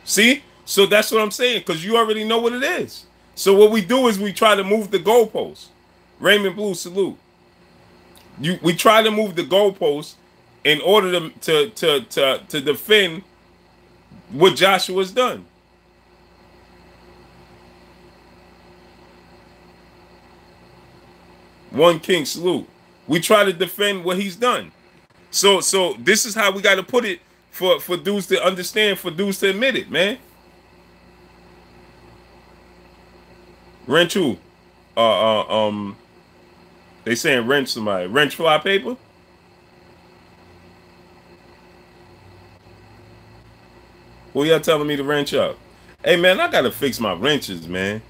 [SPEAKER 1] See? So that's what I'm saying, because you already know what it is. So what we do is we try to move the goalposts. Raymond Blue, salute. We try to move the goalposts in order to defend what Joshua's done. One King, salute. We try to defend what he's done. So this is how we got to put it for dudes to understand, for dudes to admit it, man. Wrench who? They saying wrench somebody. Wrench fly paper? Who y'all telling me to wrench up? Hey man, I gotta fix my wrenches, man.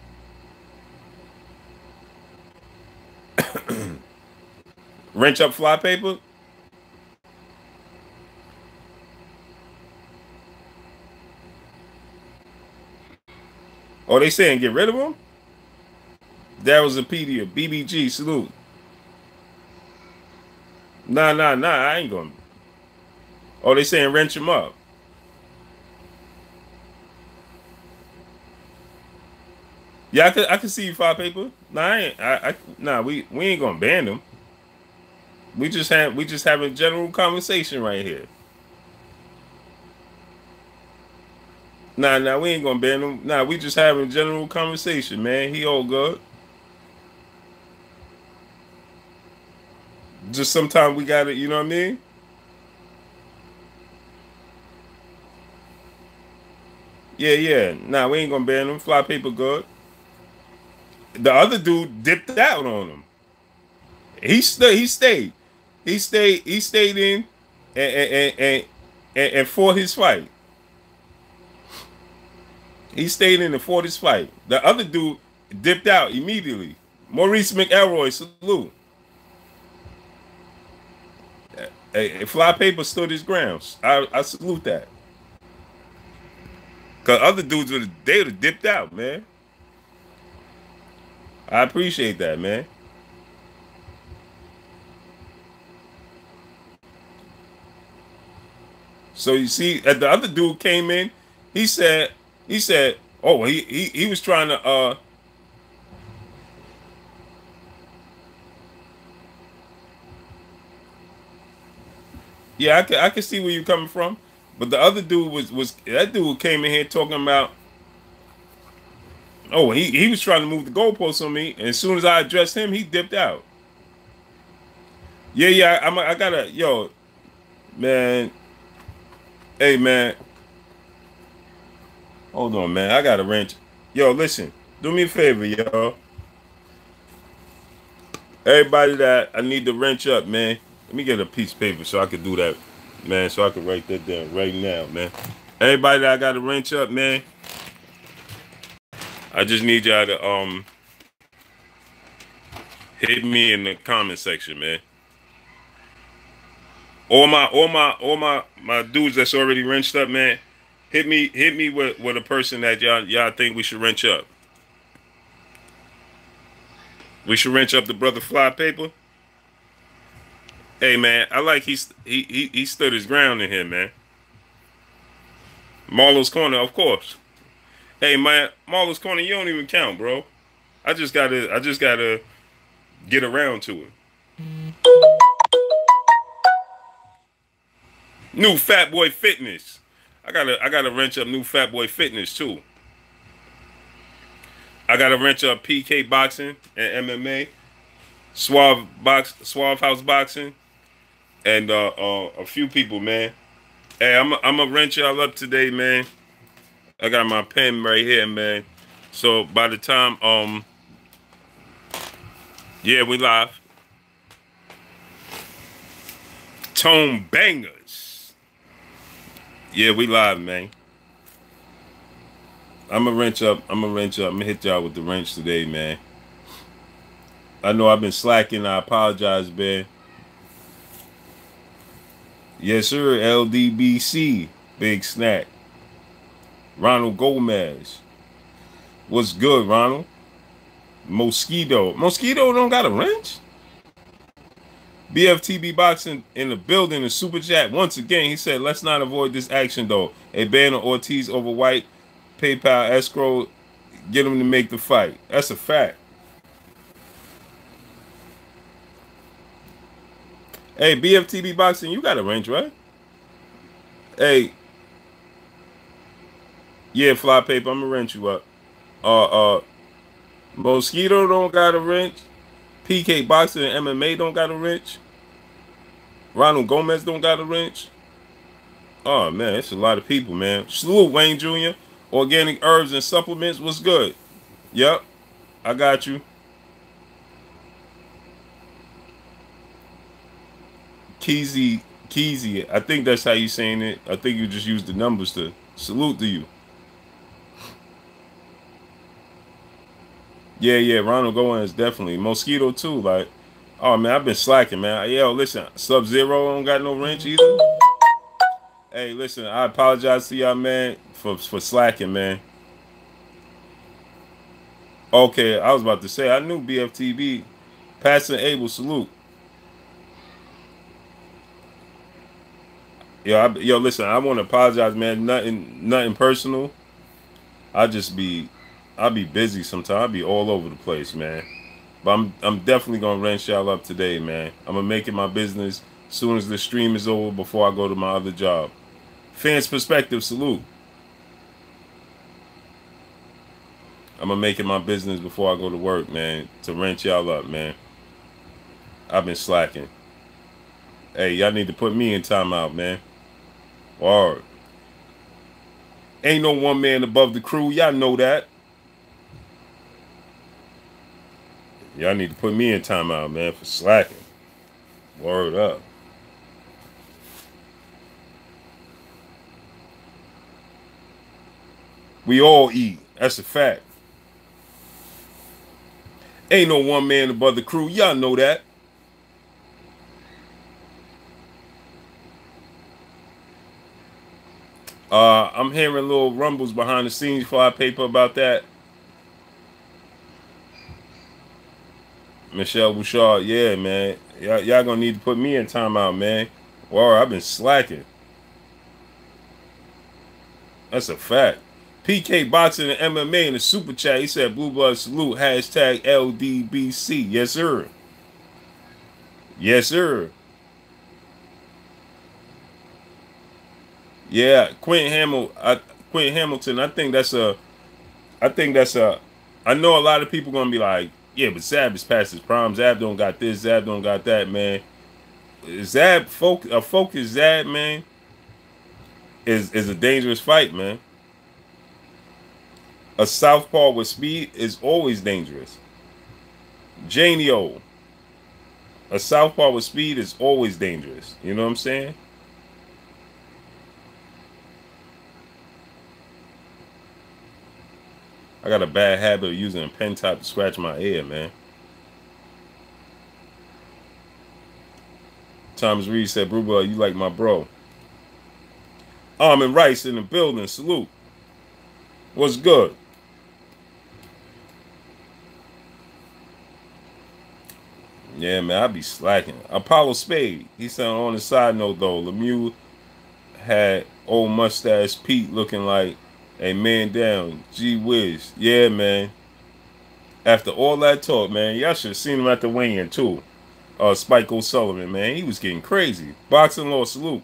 [SPEAKER 1] Wrench up fly paper? Oh, they saying get rid of them? That was a PDA. BBG, salute. Nah, I ain't gonna. Oh, they saying wrench him up. Yeah, I can see you file paper. Nah, we ain't gonna ban them. We just having general conversation right here. Nah, we ain't gonna ban them. Nah, we just having general conversation, man. He all good. Just sometimes we gotta, you know what I mean? Yeah. Nah, we ain't gonna ban them. Fly paper good. The other dude dipped out on him. He stayed in and fought his fight. He stayed in and fought his fight. The other dude dipped out immediately. Maurice McElroy, salute. Fly paper stood his grounds. I salute that. Cause other dudes would have dipped out, man. I appreciate that, man. So you see, the other dude came in. He said, oh, he was trying to yeah, I can see where you're coming from. But the other dude was that dude came in here talking about, oh, he was trying to move the goalposts on me, and as soon as I addressed him, he dipped out. Yeah, I gotta, yo, man. Hey, man. Hold on, man. I got a wrench. Yo, listen. Do me a favor, yo. Everybody that I need to wrench up, man. Let me get a piece of paper so I can do that, man. So I can write that down right now, man. Everybody that I got to wrench up, man. I just need y'all to hit me in the comment section, man. All my dudes that's already wrenched up, man. Hit me with a person that y'all think we should wrench up. We should wrench up the brother Fly Paper. Hey man, I like he stood his ground in here, man. Marlo's Corner, of course. Hey man, Marlo's Corner, you don't even count, bro. I just gotta get around to it. New Fat Boy Fitness. I gotta wrench up New Fat Boy Fitness too. I gotta wrench up PK Boxing and MMA, Suave House Boxing, and a few people, man. Hey, I'm gonna wrench y'all up today, man. I got my pen right here, man. So by the time yeah, we live. Tone Bangers. Yeah, we live, man. I'm gonna wrench up. I'm gonna hit y'all with the wrench today, man. I know I've been slacking. I apologize, man. Yes, sir. LDBC. Big Snack. Ronald Gomez. What's good, Ronald? Mosquito don't got a wrench? BFTB Boxing in the building in Super Chat. Once again, he said, let's not avoid this action, though. A ban on Ortiz over White, PayPal, escrow, get him to make the fight. That's a fact. Hey, BFTB Boxing, you got a wrench, right? Hey, yeah, Fly Paper, I'm going to wrench you up. Mosquito don't got a wrench. PK Boxing and MMA don't got a wrench. Ronald Gomez don't got a wrench. Oh, man, it's a lot of people, man. Salute, Wayne Jr. Organic herbs and supplements. What's good? Yep, I got you. Keezy. I think that's how you saying it. I think you just used the numbers to salute to you. Yeah, Ronald Gomez definitely. Mosquito too, like, oh man, I've been slacking, man. Yo, listen, Sub-Zero don't got no wrench either. Hey, listen, I apologize to y'all, man, for slacking, man. Okay, I was about to say, I knew BFTB. Passing Abel, salute. Yo, listen, I want to apologize, man. Nothing personal. I'll be busy sometimes. I'll be all over the place, man. But I'm definitely gonna wrench y'all up today, man. I'm gonna make it my business as soon as the stream is over before I go to my other job. Fans perspective, salute. I'm gonna make it my business before I go to work, man, to wrench y'all up, man. I've been slacking. Hey, y'all need to put me in timeout, man. Word. Ain't no one man above the crew. Y'all know that. Y'all need to put me in timeout, man, for slacking. Word up. We all eat. That's a fact. Ain't no one man above the crew. Y'all know that. I'm hearing little rumbles behind the scenes, Fly Paper, about that. Michelle Bouchard, yeah, man. Y'all gonna need to put me in timeout, man. Wow, I've been slacking. That's a fact. PK Boxing and MMA in the super chat. He said, Blue Blood salute, hashtag LDBC. Yes, sir. Yes, sir. Yeah, Quentin Hamilton. I know a lot of people gonna be like, yeah, but Zab is past his prime. Zab don't got this. Zab don't got that, man. Zab, focus Zab, man, is a dangerous fight, man. A southpaw with speed is always dangerous. Janio, a southpaw with speed is always dangerous. You know what I'm saying? I got a bad habit of using a pen top to scratch my ear, man. Thomas Reed said, Bruba, you like my bro. Armin Rice in the building. Salute. What's good? Yeah, man, I be slacking. Apollo Spade. He said on the side note, though, Lemieux had old mustache Pete looking like a man down. Gee whiz. Yeah, man. After all that talk, man, y'all should have seen him at the weigh-in, too. Spike O'Sullivan, man. He was getting crazy. Boxing law, salute.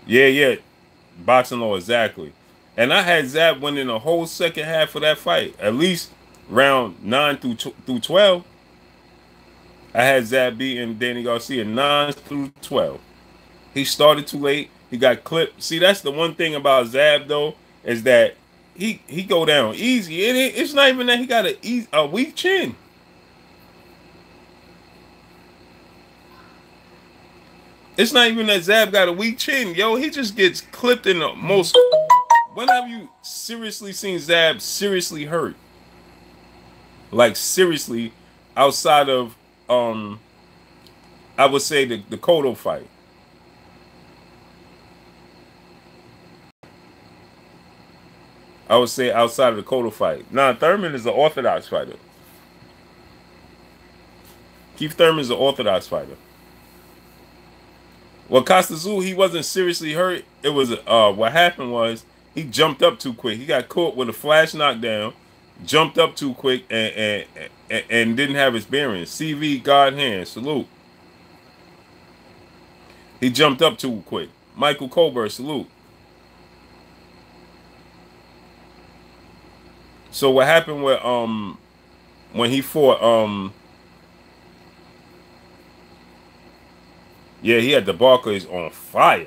[SPEAKER 1] Yeah. Boxing law, exactly. And I had Zab winning the whole second half of that fight. At least round 9 through 12. I had Zab beating Danny Garcia 9 through 12. He started too late. He got clipped. See, that's the one thing about Zab, though, is that he go down easy. It's not even that he got a weak chin. It's not even that Zab got a weak chin. Yo, he just gets clipped in the most... When have you seriously seen Zab seriously hurt? Like, seriously, outside of, I would say the Cotto fight. I would say outside of the Cotto fight. Nah, Thurman is an orthodox fighter. Keith Thurman is an orthodox fighter. Well, Costa Azul, he wasn't seriously hurt. It was what happened was he jumped up too quick. He got caught with a flash knockdown, jumped up too quick, and didn't have his bearings. CV God hand salute. He jumped up too quick. Michael Colbert salute. So what happened with when he fought yeah, he had the Barclays on fire.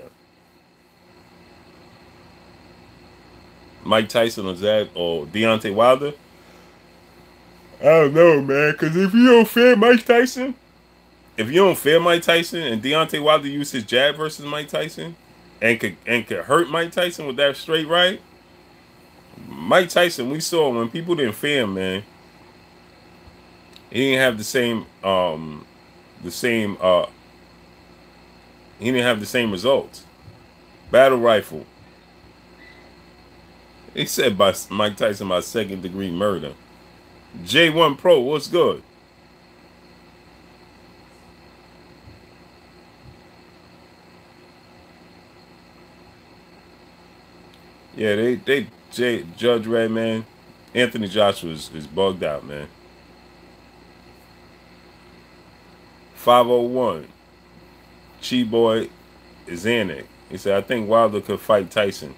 [SPEAKER 1] Mike Tyson or Zach or Deontay Wilder. I don't know, man. Because if you don't fear Mike Tyson, if you don't fear Mike Tyson and Deontay Wilder used his jab versus Mike Tyson and could hurt Mike Tyson with that straight right, Mike Tyson, we saw when people didn't fear him, man, he didn't have the same he didn't have the same results. Battle rifle. He said by Mike Tyson by second degree murder. J1 Pro, what's good? Yeah, Judge Red, man. Anthony Joshua is bugged out, man. 501. Chi Boy Zanuck. He said, I think Wilder could fight Tyson.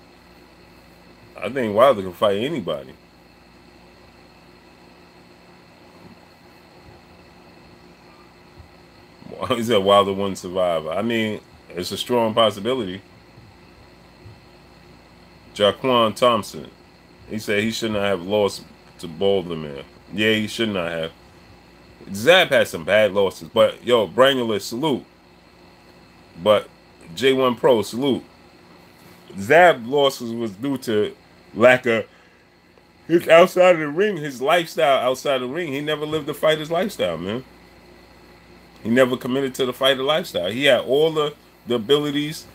[SPEAKER 1] I think Wilder could fight anybody. He said Wilder wouldn't survive. I mean, it's a strong possibility. Jaquan Thompson. He said he should not have lost to Baltimore. Yeah, he should not have. Zab had some bad losses, but yo, Branular, salute. But J1 Pro, salute. Zab losses was due to lack of his outside of the ring, his lifestyle outside of the ring. He never lived the fighter's lifestyle, man. He never committed to the fighter lifestyle. He had all the abilities.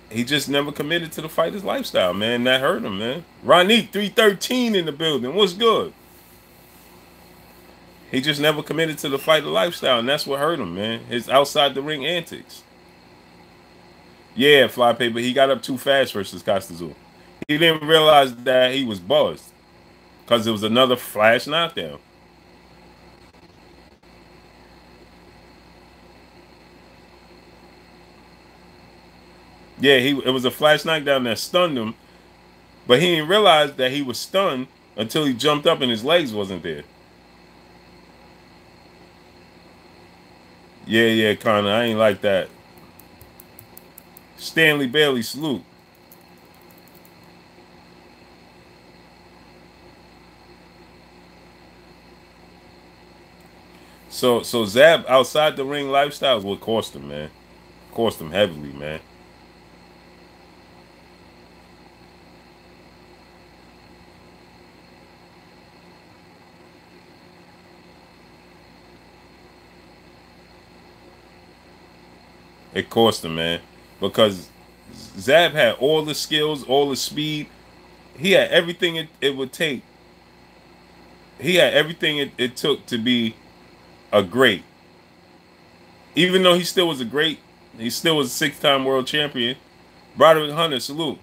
[SPEAKER 1] He just never committed to the fighter's lifestyle, man. That hurt him, man. Ronnie 313 in the building. What's good? He just never committed to the fighter lifestyle, and that's what hurt him, man. His outside the ring antics. Yeah, Fly Paper, he got up too fast versus Costa Azul. He didn't realize that he was buzzed because it was another flash knockdown. Yeah, it was a flash knockdown that stunned him, but he didn't realize that he was stunned until he jumped up and his legs wasn't there. Yeah, Connor, I ain't like that. Stanley Bailey, salute. So Zab outside the ring lifestyle is what cost him, man. Cost him heavily, man. It cost him, man. Because Zab had all the skills, all the speed. He had everything it would take. He had everything it took to be a great. Even though he still was a great, he still was a six-time world champion. Broderick Hunter, salute.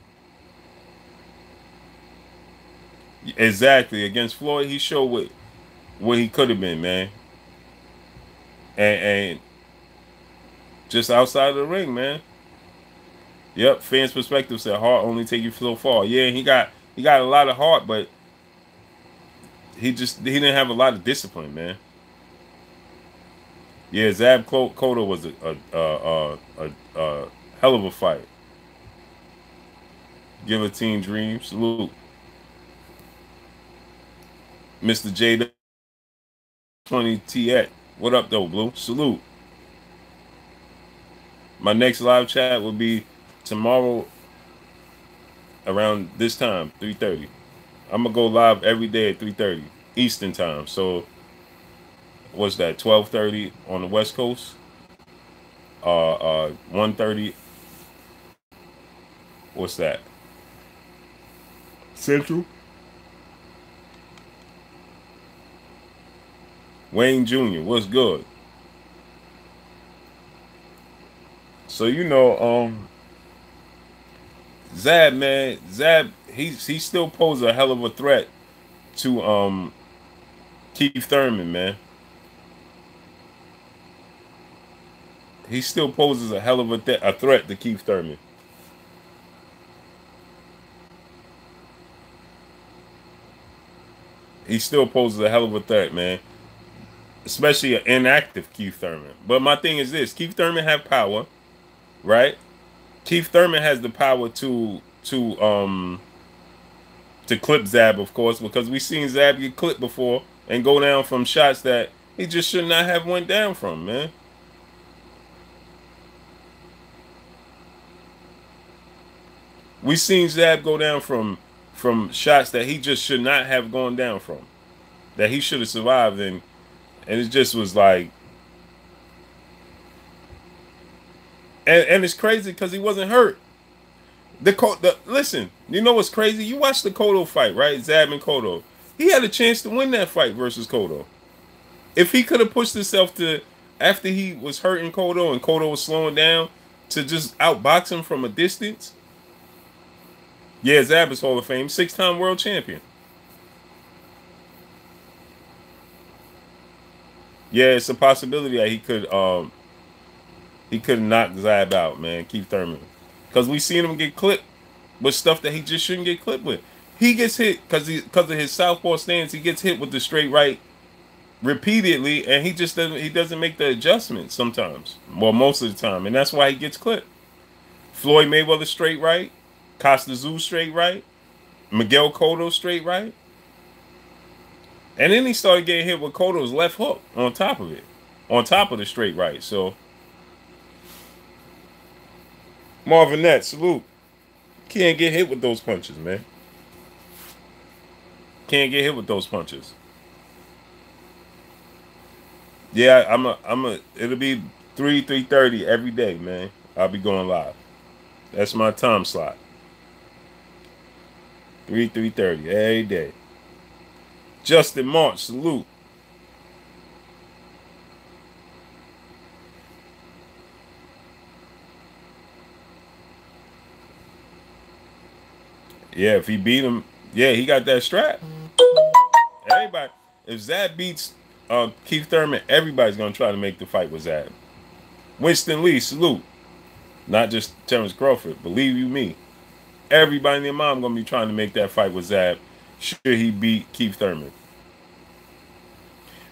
[SPEAKER 1] Exactly. Against Floyd, he showed what he could have been, man. And just outside of the ring, man. Yep, fans' perspective said heart only take you so far. Yeah, he got a lot of heart, but he didn't have a lot of discipline, man. Yeah, Zab Cotto was a hell of a fight. Guillotine Dream, salute. Mr. J 20 T. What up though, Blue? Salute. My next live chat will be tomorrow around this time, 3:30. I'm gonna go live every day at 3:30 Eastern time. So what's that? 12:30 on the West Coast. 1:30. What's that? Central. Wayne Jr., what's good? So Zab, man, Zab, he still poses a hell of a threat to Keith Thurman, man. He still poses a hell of a threat to Keith Thurman. He still poses a hell of a threat, man. Especially an inactive Keith Thurman. But my thing is this: Keith Thurman have power, right? Keith Thurman has the power to clip Zab, of course, because we seen Zab get clipped before and go down from shots that he just should not have went down from, man. We seen Zab go down from shots that he just should not have gone down from, that he should have survived, and it just was like, and it's crazy because he wasn't hurt. Listen, you know what's crazy? You watched the Cotto fight, right? Zab and Cotto. He had a chance to win that fight versus Cotto. If he could have pushed himself to, after he was hurting Cotto and Cotto was slowing down, to just outbox him from a distance. Yeah, Zab is Hall of Fame, 6-time world champion. Yeah, it's a possibility that he could knock Zab out, man, Keith Thurman. Because we seen him get clipped with stuff that he just shouldn't get clipped with. He gets hit because of his southpaw stance. He gets hit with the straight right repeatedly, and he doesn't make the adjustment sometimes. Well, most of the time, and that's why he gets clipped. Floyd Mayweather straight right, Costa Zoo straight right, Miguel Cotto straight right, and then he started getting hit with Cotto's left hook on top of it, on top of the straight right. So Marvinette, salute. Can't get hit with those punches, man. Can't get hit with those punches. Yeah, it'll be 3:30 every day, man. I'll be going live. That's my time slot. 3:30 every day. Justin March, salute. Yeah, if he beat him, yeah, he got that strap. Everybody, if Zab beats Keith Thurman, everybody's gonna try to make the fight with Zab. Winston Lee, salute. Not just Terrence Crawford, believe you me. Everybody and their mom gonna be trying to make that fight with Zab should he beat Keith Thurman.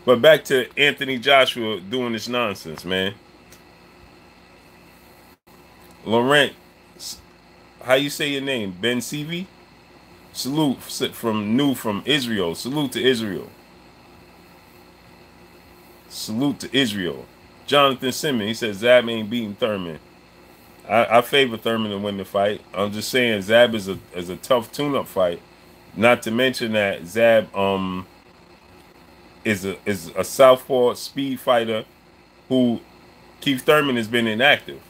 [SPEAKER 1] But back to Anthony Joshua doing this nonsense, man. Laurent, how you say your name? Ben Sivi? Salute from Israel. Salute to Israel. Salute to Israel. Jonathan Simmons, he says Zab ain't beating Thurman. I favor Thurman to win the fight. I'm just saying Zab is a tough tune-up fight. Not to mention that Zab is a southpaw speed fighter who Keith Thurman has been inactive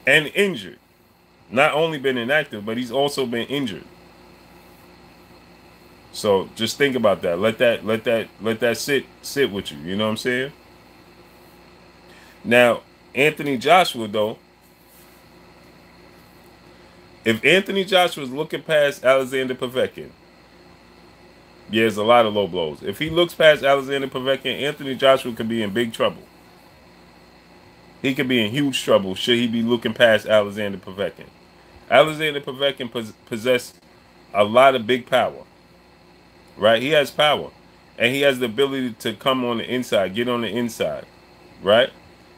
[SPEAKER 1] and injured. Not only been inactive, but he's also been injured. So just think about that. Let that sit with you. You know what I'm saying? Now, Anthony Joshua, though, if Anthony Joshua is looking past Alexander Povetkin, yeah, there's a lot of low blows. If he looks past Alexander Povetkin, Anthony Joshua could be in big trouble. He could be in huge trouble should he be looking past Alexander Povetkin. Alexander Povetkin possesses a lot of big power, right? He has power, and he has the ability to come on the inside, get on the inside, right?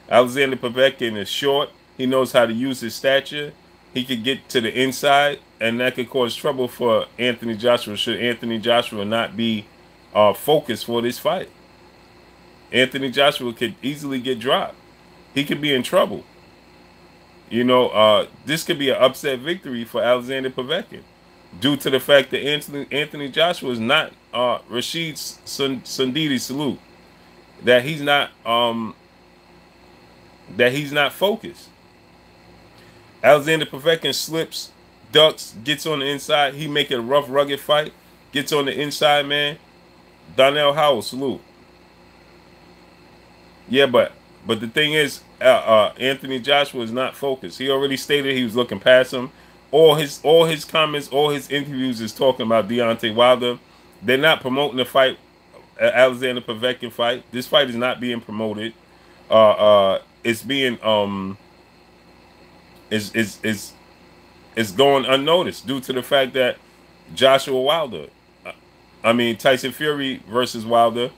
[SPEAKER 1] Alexander Povetkin is short. He knows how to use his stature. He could get to the inside, and that could cause trouble for Anthony Joshua should Anthony Joshua not be focused for this fight. Anthony Joshua could easily get dropped. He could be in trouble. You know, this could be an upset victory for Alexander Povetkin due to the fact that Anthony Joshua is not Rashid Sundidi, salute. That he's not focused. Alexander Povetkin slips, ducks, gets on the inside. He make it a rough, rugged fight. Gets on the inside, man. Donnell Howell, salute. Yeah, but the thing is, Anthony Joshua is not focused. He already stated he was looking past him. All his comments, all his interviews is talking about Deontay Wilder. They're not promoting the fight, Alexander Povetkin fight. This fight is not being promoted. It's being is going unnoticed due to the fact that Joshua Wilder, I mean Tyson Fury versus Wilder,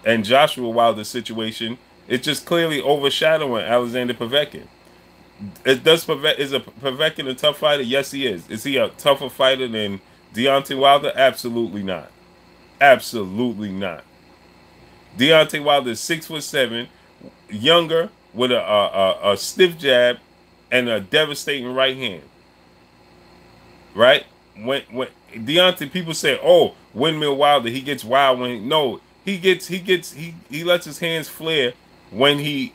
[SPEAKER 1] and Joshua Wilder's situation, it's just clearly overshadowing Alexander Povetkin. Is a Povetkin a tough fighter? Yes, he is. Is he a tougher fighter than Deontay Wilder? Absolutely not. Absolutely not. Deontay Wilder is 6'7", younger, with a stiff jab and a devastating right hand. Right? When Deontay, people say, "Oh, Windmill Wilder, he gets wild when no, he lets his hands flare when he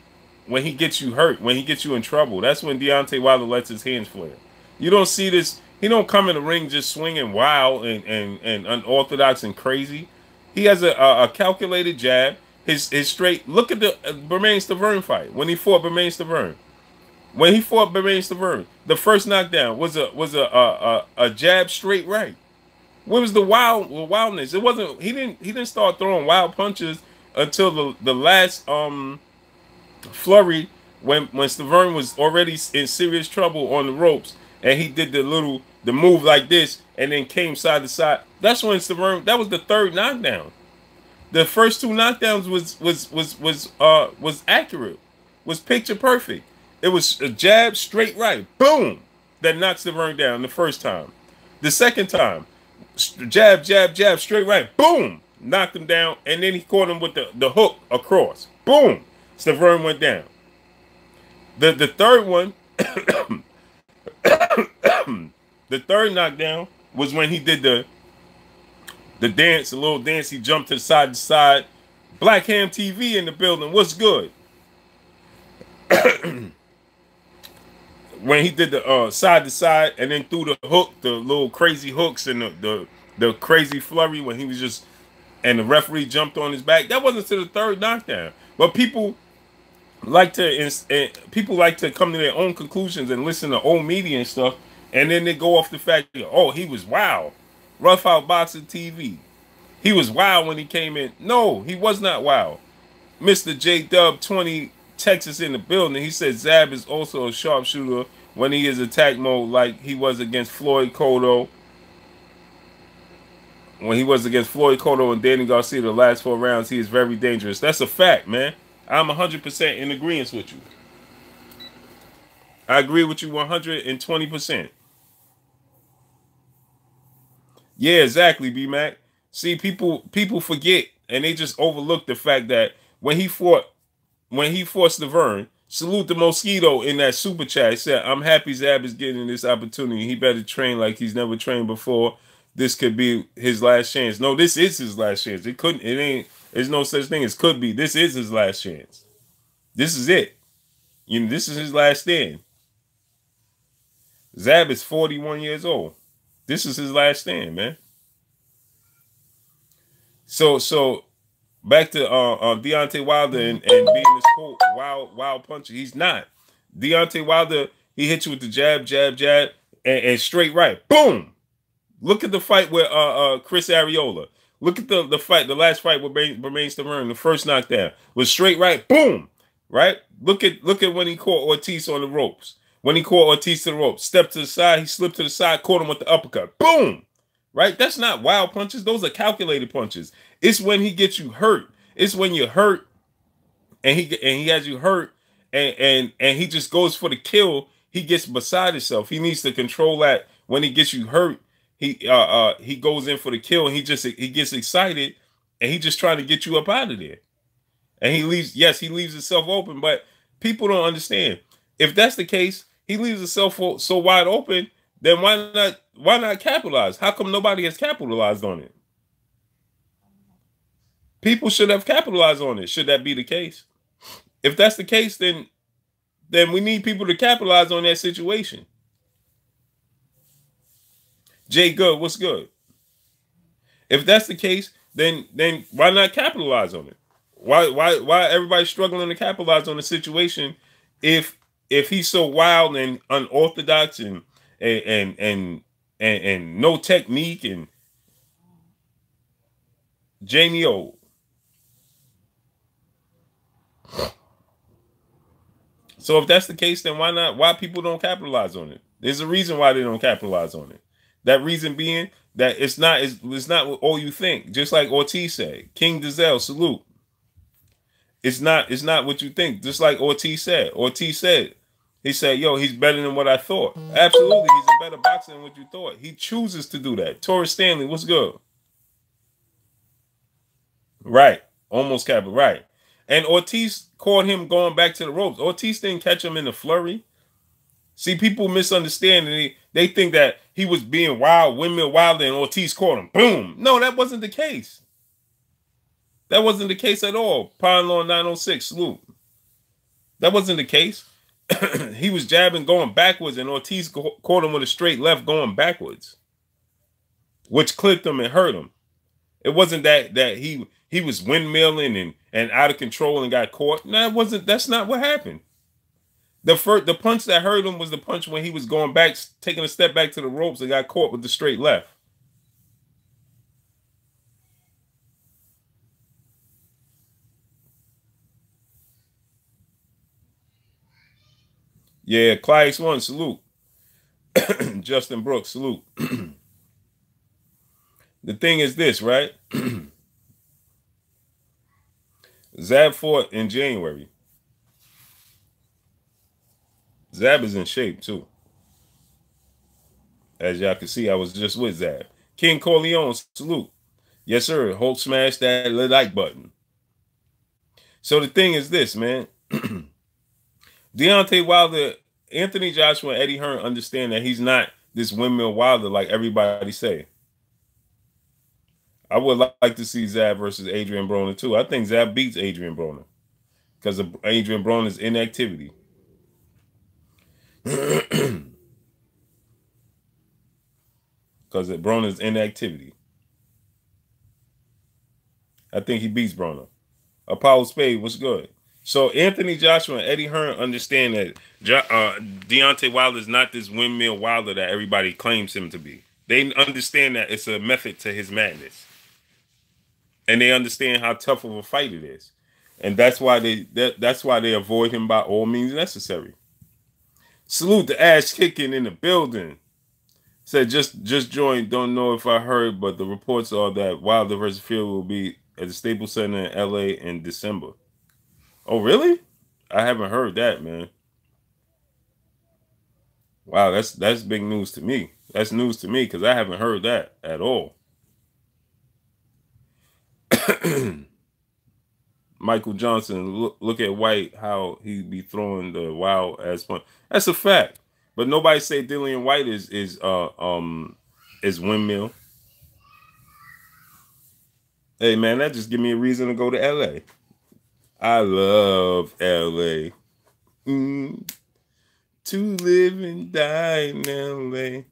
[SPEAKER 1] gets you hurt, when he gets you in trouble. That's when Deontay Wilder lets his hands flare. You don't see this. He don't come in the ring just swinging wild and unorthodox and crazy. He has a calculated jab. His straight. Look at the Bermane Stiverne fight when he fought Bermane Stiverne. When he fought Bermane Stiverne, the first knockdown was a jab straight right. What was the wildness? It wasn't. He didn't start throwing wild punches until the last flurry when Stiverne was already in serious trouble on the ropes, and he did the move like this and then came side to side. That's when Stiverne. That was the third knockdown. The first two knockdowns was accurate, was picture perfect. It was a jab straight right, boom, that knocked Stiverne down the first time. The second time, jab straight right, boom, knocked him down, and then he caught him with the hook across, boom, Stiverne went down. The third one, the third knockdown was when he did the dance, the little dance. He jumped to side. Black Ham TV in the building. What's good? When he did the side to side and then threw the hook, the little crazy hooks and the crazy flurry when he was just, and the referee jumped on his back. That wasn't to the third knockdown. But people like to come to their own conclusions and listen to old media and stuff, and then they go off the fact that, oh, he was wild. Rough Out Boxing TV. He was wild when he came in. No, he was not wild. Mr. J Dub 20 Texas in the building. He said Zab is also a sharpshooter when he is attack mode, like he was against Floyd Cotto. When he was against Floyd Cotto and Danny Garcia the last 4 rounds, he is very dangerous. That's a fact, man. I'm 100% in agreement with you. I agree with you 120%. Yeah, exactly, B-Mac. See, people forget and they just overlook the fact that when he fought Stiverne, salute the Mosquito in that super chat. He said, "I'm happy Zab is getting this opportunity. He better train like he's never trained before. This could be his last chance." No, this is his last chance. It ain't, there's no such thing as could be. This is his last chance. This is it. You know, this is his last stand. Zab is 41 years old. This is his last stand, man. So back to Deontay Wilder and being this quote wild puncher. He's not. Deontay Wilder, he hit you with the jab, and straight right. Boom. Look at the fight with Chris Arreola. Look at the fight, the last fight with Bermane Stiverne, the first knockdown was straight right. Boom. Right? Look at when he caught Ortiz on the ropes. When he caught Ortiz to the ropes, stepped to the side, he slipped to the side, caught him with the uppercut. Boom! Right? That's not wild punches. Those are calculated punches. It's when he gets you hurt. It's when you're hurt and he has you hurt and he just goes for the kill. He gets beside himself. He needs to control that. When he gets you hurt, he goes in for the kill and he gets excited and he just trying to get you up out of there. And he leaves himself open, but people don't understand. If that's the case, he leaves himself so wide open, then why not capitalize? How come nobody has capitalized on it? People should have capitalized on it. Should that be the case? If that's the case, then we need people to capitalize on that situation. Jay Good, what's good? If that's the case, then why not capitalize on it? Why everybody struggling to capitalize on the situation if he's so wild and unorthodox and no technique and Jamie O. So if that's the case, then why not? Why people don't capitalize on it? There's a reason why they don't capitalize on it. That reason being that it's not all you think. Just like Ortiz said, King Dizelle, salute. It's not what you think. Just like Ortiz said. He said, yo, he's better than what I thought. Absolutely, he's a better boxer than what you thought. He chooses to do that. Taurus Stanley, what's good? Right. Almost capital. Right. And Ortiz caught him going back to the ropes. Ortiz didn't catch him in the flurry. See, people misunderstand and they think that he was being wild, windmill wilder, and Ortiz caught him. Boom. No, that wasn't the case. That wasn't the case at all. Pine Law 906, salute. That wasn't the case. He was jabbing going backwards, and Ortiz caught him with a straight left going backwards, which clipped him and hurt him. It wasn't that he was windmilling and out of control and got caught. No, it wasn't. That's not what happened. The punch that hurt him was the punch when he was going back, taking a step back to the ropes and got caught with the straight left. Yeah, Clyde's one, salute. Justin Brooks, salute. The thing is this, right? Zab fought in January. Zab is in shape, too. As y'all can see, I was just with Zab. King Corleone, salute. Yes, sir. Hulk smash that like button. So the thing is this, man. Deontay Wilder, Anthony Joshua, and Eddie Hearn understand that he's not this windmill Wilder like everybody say. I would like to see Zab versus Adrian Broner, too. I think Zab beats Adrian Broner because of Adrian Broner's inactivity. Because of Broner's inactivity. I think he beats Broner. Apollo Spade, what's good? So Anthony Joshua and Eddie Hearn understand that Deontay Wilder is not this windmill Wilder that everybody claims him to be. They understand that it's a method to his madness. And they understand how tough of a fight it is. And that's why they avoid him by all means necessary. Salute the ass kicking in the building. Said just joined, don't know if I heard, but the reports are that Wilder versus Field will be at the Staples Center in LA in December. Oh, really? I haven't heard that, man. Wow, that's big news to me. That's news to me because I haven't heard that at all. Michael Johnson, look at White, how he be throwing the wild ass punch. That's a fact. But nobody say Dillian White is windmill. Hey man, that just give me a reason to go to LA. I love LA. To live and die in LA.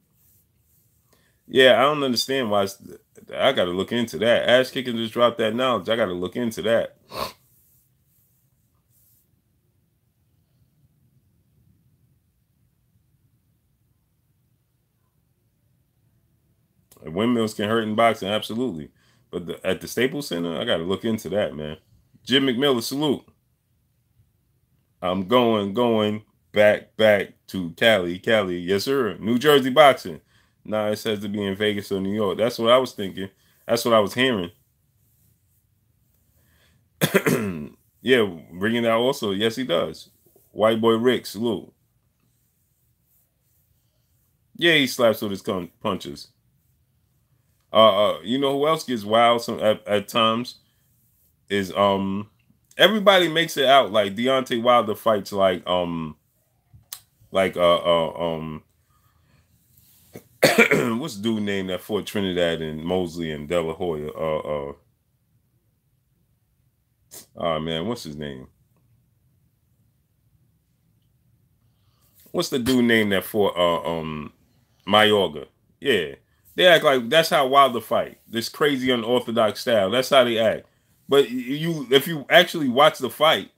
[SPEAKER 1] Yeah, I don't understand why. I got to look into that. Ash Kicking just dropped that knowledge. I got to look into that. Windmills can hurt in boxing, absolutely. But at the Staples Center, I got to look into that, man. Jim McMillan, salute. I'm going back to Cali. Yes, sir. New Jersey boxing. Nah, it says to be in Vegas or New York. That's what I was thinking. That's what I was hearing. Yeah, bringing that also. Yes, he does. White boy Rick, salute. Yeah, he slaps with his punches. You know who else gets wild at times is everybody makes it out like Deontay Wilder fights like what's the dude name that fought Trinidad and Mosley and De La Hoya? Oh man, what's his name? What's the dude name that fought Mayorga? Yeah. They act like that's how Wilder fight. This crazy unorthodox style. That's how they act. But if you actually watch the fight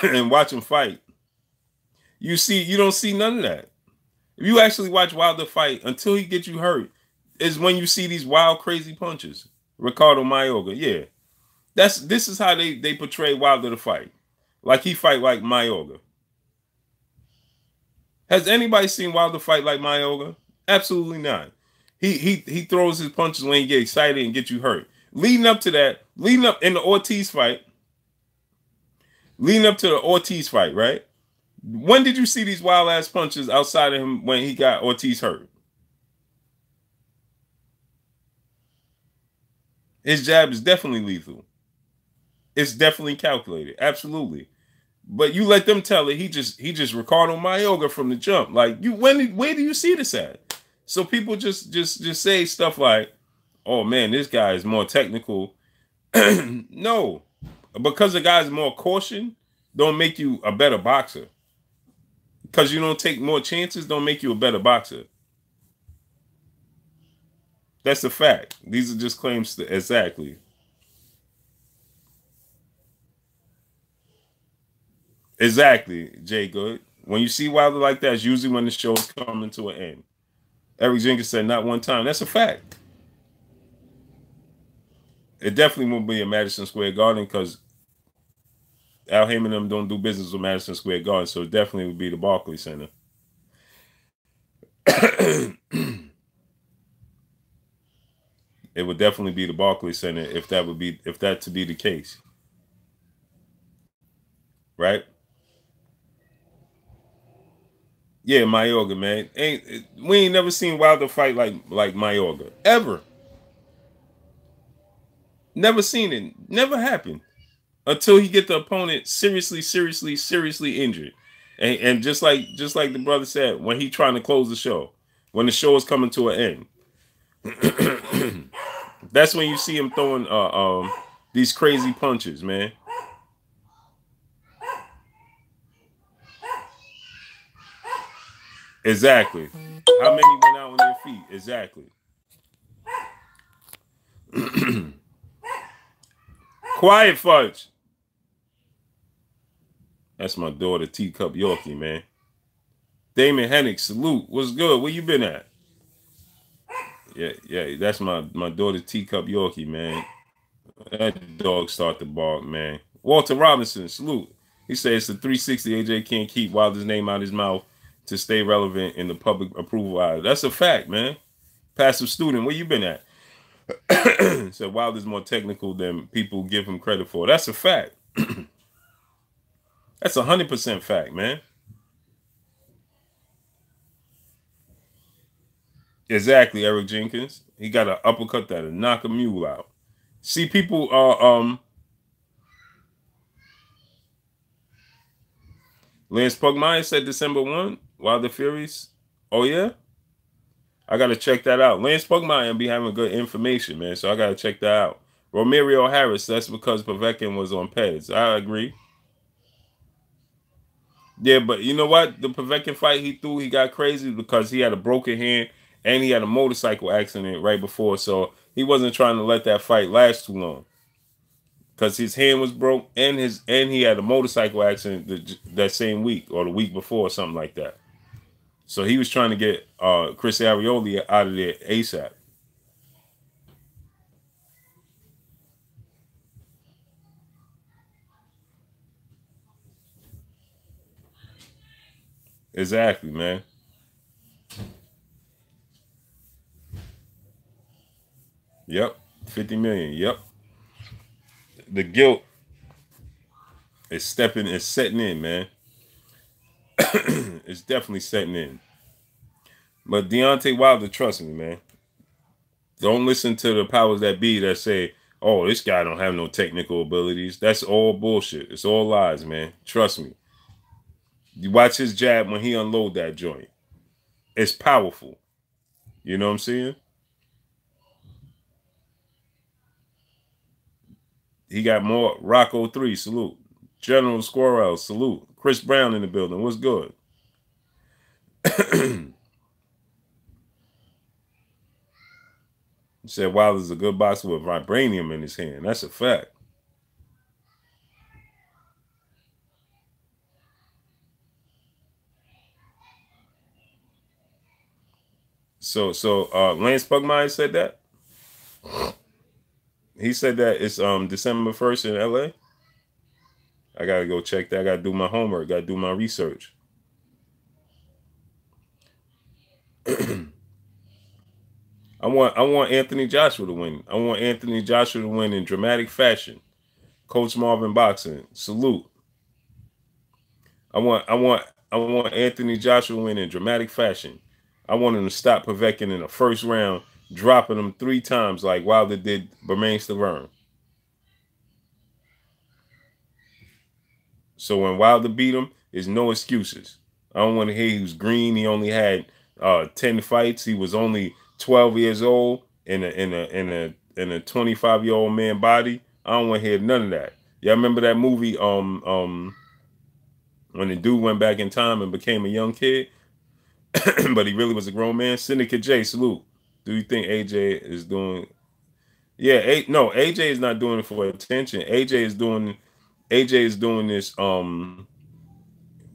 [SPEAKER 1] and watch him fight, you don't see none of that. If you actually watch Wilder fight until he gets you hurt, is when you see these wild, crazy punches. Ricardo Mayorga, yeah. This is how they portray Wilder to fight. Like he fight like Mayorga. Has anybody seen Wilder fight like Mayorga? Absolutely not. He throws his punches when he gets excited and gets you hurt. Leading up in the Ortiz fight, right? When did you see these wild ass punches outside of him when he got Ortiz hurt? His jab is definitely lethal. It's definitely calculated. Absolutely. But you let them tell it. He just Ricardo Mayorga from the jump. Like where do you see this at? So people just say stuff like, "Oh man, this guy is more technical." No, because the guy's more caution, don't make you a better boxer. Because you don't take more chances, don't make you a better boxer. That's a fact. These are just claims exactly. Exactly, Jay Good. When you see Wilder like that, it's usually when the show is coming to an end. Eric Jenkins said not one time. That's a fact. It definitely won't be in Madison Square Garden because Al Heyman and them don't do business with Madison Square Garden, so it definitely would be the Barclays Center. It would definitely be the Barclays Center if that to be the case. Right? Yeah, Mayorga, man. We ain't never seen Wilder fight like Mayorga. Ever. Never seen it. Never happened. Until he get the opponent seriously injured. And just like the brother said, when he trying to close the show, when the show is coming to an end. That's when you see him throwing these crazy punches, man. Exactly. How many went out on their feet? Exactly. Quiet, Fudge. That's my daughter, Teacup Yorkie, man. Damon Hennick, salute. What's good? Where you been at? Yeah, that's my daughter, Teacup Yorkie, man. That dog start to bark, man. Walter Robinson, salute. He says it's the 360 AJ can't keep Wilder's name out of his mouth to stay relevant in the public approval eye. That's a fact, man. Passive student, where you been at? So Wilder's more technical than people give him credit for. That's a fact. That's 100% fact, man. Exactly, Eric Jenkins. He got an uppercut that'll knock a mule out. See, people Lance Pugmire said December 1, Wilder Furies. Oh yeah? I gotta check that out. Lance Pugmire be having good information, man. So I gotta check that out. Romario Harris, that's because Povetkin was on Peds. I agree. Yeah, but you know what? The Povetkin fight he got crazy because he had a broken hand and he had a motorcycle accident right before. So he wasn't trying to let that fight last too long. Because his hand was broke and he had a motorcycle accident that same week or the week before or something like that. So he was trying to get Chris Arioli out of there ASAP. Exactly, man. Yep. 50 million. Yep. The guilt is setting in, man. It's definitely setting in. But Deontay Wilder, trust me, man. Don't listen to the powers that be that say, oh, this guy don't have no technical abilities. That's all bullshit. It's all lies, man. Trust me. You watch his jab when he unload that joint. It's powerful. You know what I'm saying? He got more. Rocco 3, salute. General Squirrel, salute. Chris Brown in the building. What's good? He said Wilder's a good boxer with vibranium in his hand. That's a fact. So Lance Pugmire said that. He said that it's December 1st in LA. I gotta go check that. I gotta do my homework. Gotta do my research. I want Anthony Joshua to win. I want Anthony Joshua to win in dramatic fashion. Coach Marvin Boxing. Salute. I want Anthony Joshua to win in dramatic fashion. I want him to stop Povetkin in the first round, dropping him 3 times like Wilder did Bermain Stavern. So when Wilder beat him, there's no excuses. I don't want to hear he was green. He only had 10 fights. He was only 12 years old in a 25-year-old man body. I don't want to hear none of that. Y'all remember that movie when the dude went back in time and became a young kid, but he really was a grown man? Syndicate J, salute. Do you think AJ is doing? Yeah, no, AJ is not doing it for attention. AJ is doing this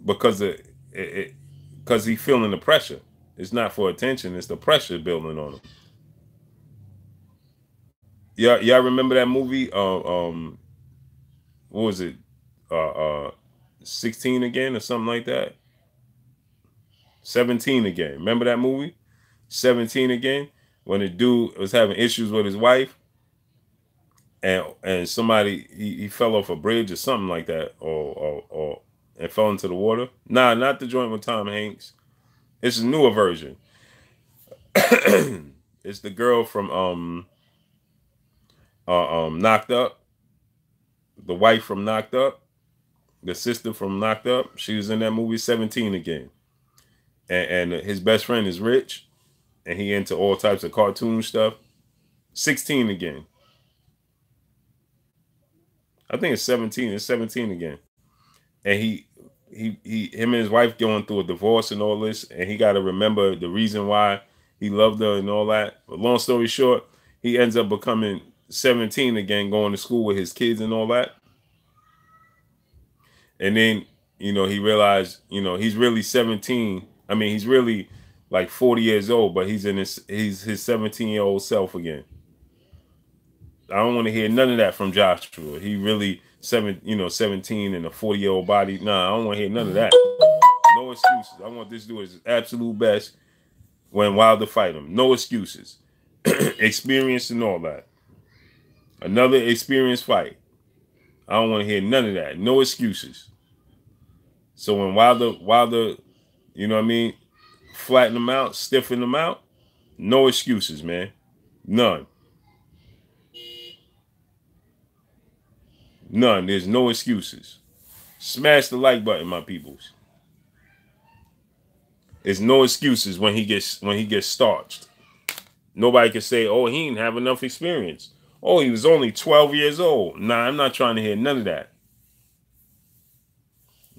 [SPEAKER 1] because because he's feeling the pressure. It's not for attention. It's the pressure building on him. Yeah, y'all remember that movie? What was it? Uh, uh, 16 again or something like that. 17 again. Remember that movie? 17 again. When the dude was having issues with his wife, and somebody he fell off a bridge or something like that, or and fell into the water. Nah, not the joint with Tom Hanks. It's a newer version. It's the girl from Knocked Up, the wife from Knocked Up, the sister from Knocked Up. She was in that movie 17 again. And his best friend is rich, and he into all types of cartoon stuff. 16 again. I think it's 17. It's 17 again. And him and his wife going through a divorce and all this, and he got to remember the reason why he loved her and all that. But long story short, he ends up becoming 17 again, going to school with his kids and all that. And then, he realized, he's really 17. I mean, he's really like 40 years old, but he's his 17-year-old self again. I don't want to hear none of that from Joshua. He really 17 in a 40-year-old body. Nah, I don't want to hear none of that. No excuses. I want this dude his absolute best when Wilder fight him. No excuses. Experience and all that. Another experienced fight. I don't want to hear none of that. No excuses. So when Wilder, you know what I mean, flatten them out, stiffen them out, no excuses, man. None. None. There's no excuses. Smash the like button, my peoples. There's no excuses when he gets starched. Nobody can say, "Oh, he didn't have enough experience. Oh, he was only 12 years old." Nah, I'm not trying to hear none of that.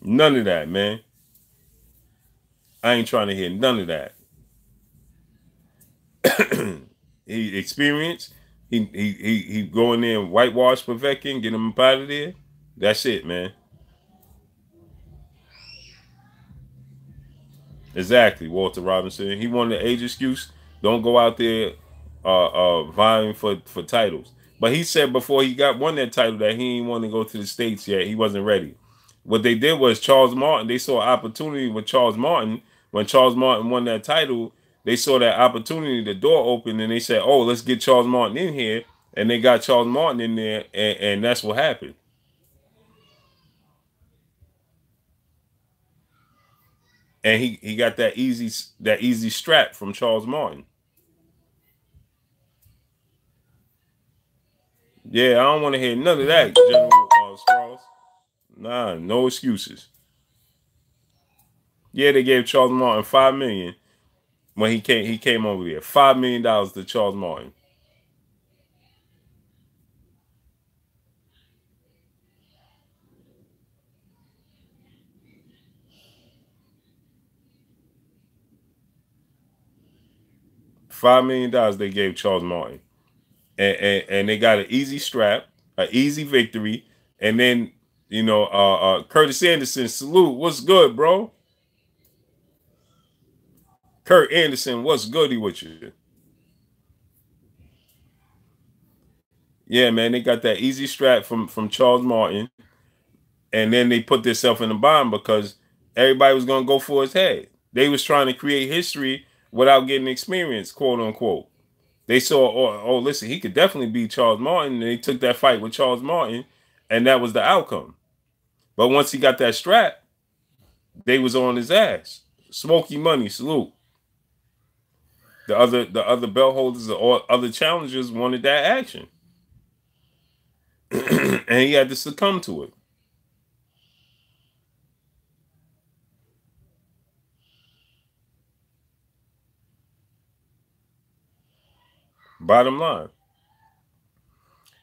[SPEAKER 1] None of that, man. I ain't trying to hear none of that. He experienced. He go in there and whitewash Povetkin, get him up out of there. That's it, man. Exactly, Walter Robinson. He wanted the age excuse. Don't go out there vying for titles. But he said before he won that title that he didn't want to go to the States yet. He wasn't ready. What they did was Charles Martin, they saw an opportunity with Charles Martin. When Charles Martin won that title, they saw that opportunity, the door opened, and they said, "Oh, let's get Charles Martin in here." And they got Charles Martin in there, and that's what happened. And he got that easy strap from Charles Martin. Yeah, I don't want to hear none of that, General Squirrels. Nah, no excuses. Yeah, they gave Charles Martin $5 million when he came over there. $5 million to Charles Martin. $5 million they gave Charles Martin. and they got an easy strap, an easy victory, and then Curtis Anderson, salute. What's good, bro? Kurt Anderson, what's goody with you? Yeah, man, they got that easy strap from Charles Martin, and then they put themselves in a bind because everybody was gonna go for his head. They was trying to create history without getting experience, quote unquote. They saw, oh, listen, he could definitely beat Charles Martin, and they took that fight with Charles Martin, and that was the outcome. But once he got that strap, they was on his ass. Smoky Money, salute. The other belt holders or other challengers wanted that action. And he had to succumb to it. Bottom line.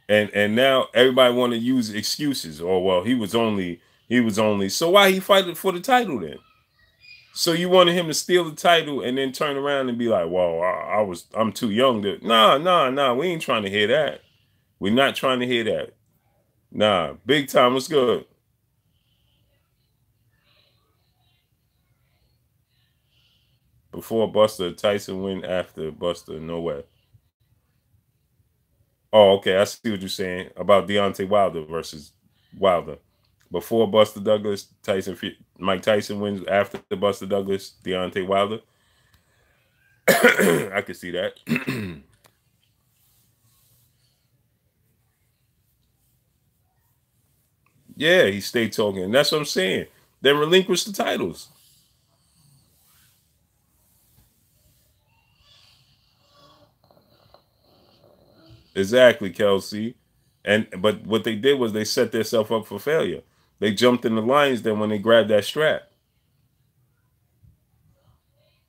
[SPEAKER 1] And now everybody want to use excuses. Oh, well, he was only so why he fighting for the title then? So you wanted him to steal the title and then turn around and be like, well, I'm too young to nah, we ain't trying to hear that. We're not trying to hear that. Nah, big time was good. Before Buster, Tyson win after Buster, no way. Oh, okay, I see what you're saying about Deontay Wilder versus Wilder. Before Buster Douglas, Mike Tyson wins after the Buster Douglas, Deontay Wilder. I could see that. Yeah, he stayed talking. That's what I'm saying. Then relinquish the titles. Exactly, Kelsey. But what they did was they set themselves up for failure. They jumped in the lines then when they grabbed that strap.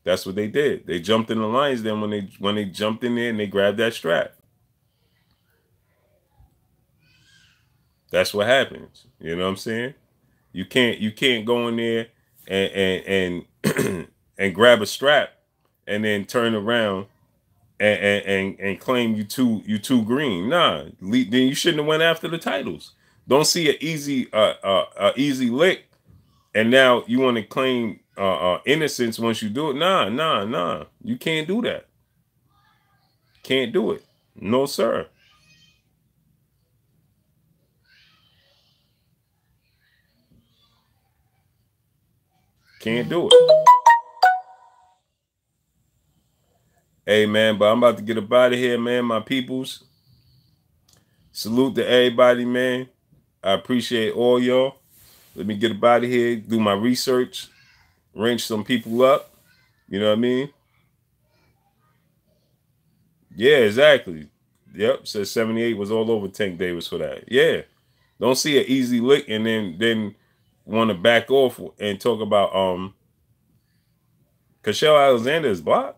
[SPEAKER 1] That's what they did. They jumped in the lines then when they jumped in there and they grabbed that strap. That's what happens. You know what I'm saying? You can't go in there and and grab a strap and then turn around and claim you too green. Nah, then you shouldn't have went after the titles. Don't see an easy lick, and now you want to claim innocence once you do it. Nah. You can't do that. Can't do it. No, sir. Can't do it. Hey, man, but I'm about to get up out of here, man. My peoples. Salute to everybody, man. I appreciate all y'all. Let me get up out of here, do my research, wrench some people up. You know what I mean? Yeah, exactly. Yep, says 78 was all over Tank Davis for that. Yeah. Don't see an easy lick and then want to back off and talk about Cashel Alexander is blocked?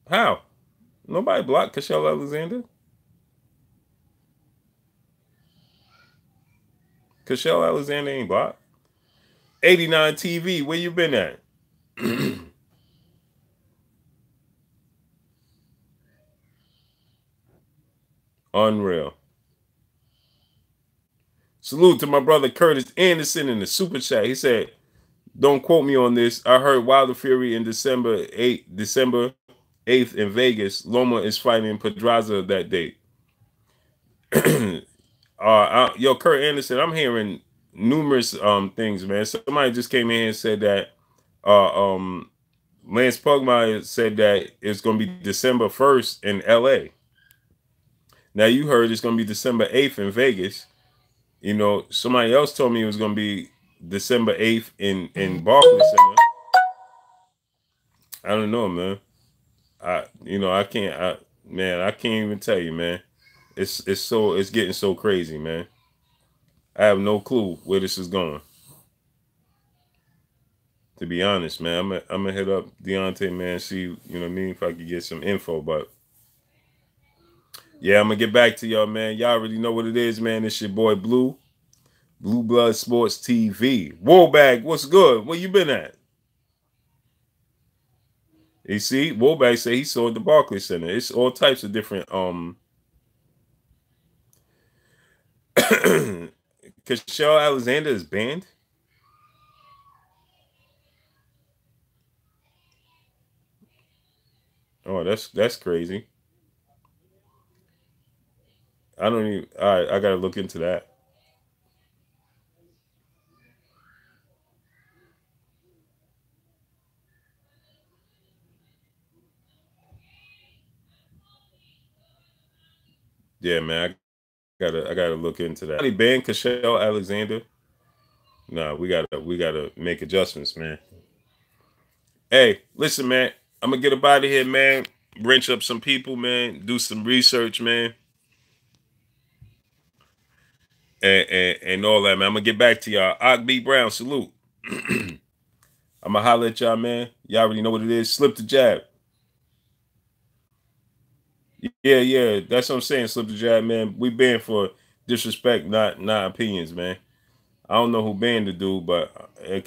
[SPEAKER 1] How? Nobody blocked Cashel Alexander. Cashel Alexander ain't blocked. 89 TV, where you been at? Unreal. Salute to my brother Curtis Anderson in the super chat. He said, don't quote me on this. I heard Wilder Fury in December 8th in Vegas. Loma is fighting Pedraza that date. Yo, Kurt Anderson, I'm hearing numerous things, man. Somebody just came in and said that Lance Pugmire said that it's gonna be December 1st in LA. Now you heard it's gonna be December 8th in Vegas. You know, somebody else told me it was gonna be December 8th in Barclays Center. I don't know, man. I can't I can't even tell you, man. It's getting so crazy, man. I have no clue where this is going. To be honest, man, I'm gonna hit up Deontay, man, see, you know what I mean, if I could get some info. But yeah, I'm gonna get back to y'all, man. Y'all already know what it is, man. It's your boy Blue Blood Sports TV. Woolbag, what's good? Where you been at? You see, Woolbag say he saw at the Barclays Center. It's all types of different Cashel Alexander is banned? Oh, that's crazy. I don't even. All right, I gotta look into that. Yeah, man, I gotta look into that. They banned Cashel Alexander. No, we gotta make adjustments, man. Hey, listen, man. I'm gonna get up out of here, man. Wrench up some people, man. Do some research, man, and all that, man. I'm gonna get back to y'all. Ock B Brown, salute. I'm gonna holler at y'all, man. Y'all already know what it is. Slip the jab. Yeah, yeah. That's what I'm saying. Slip the jab, man. We banned for disrespect, not opinions, man. I don't know who banned the dude, but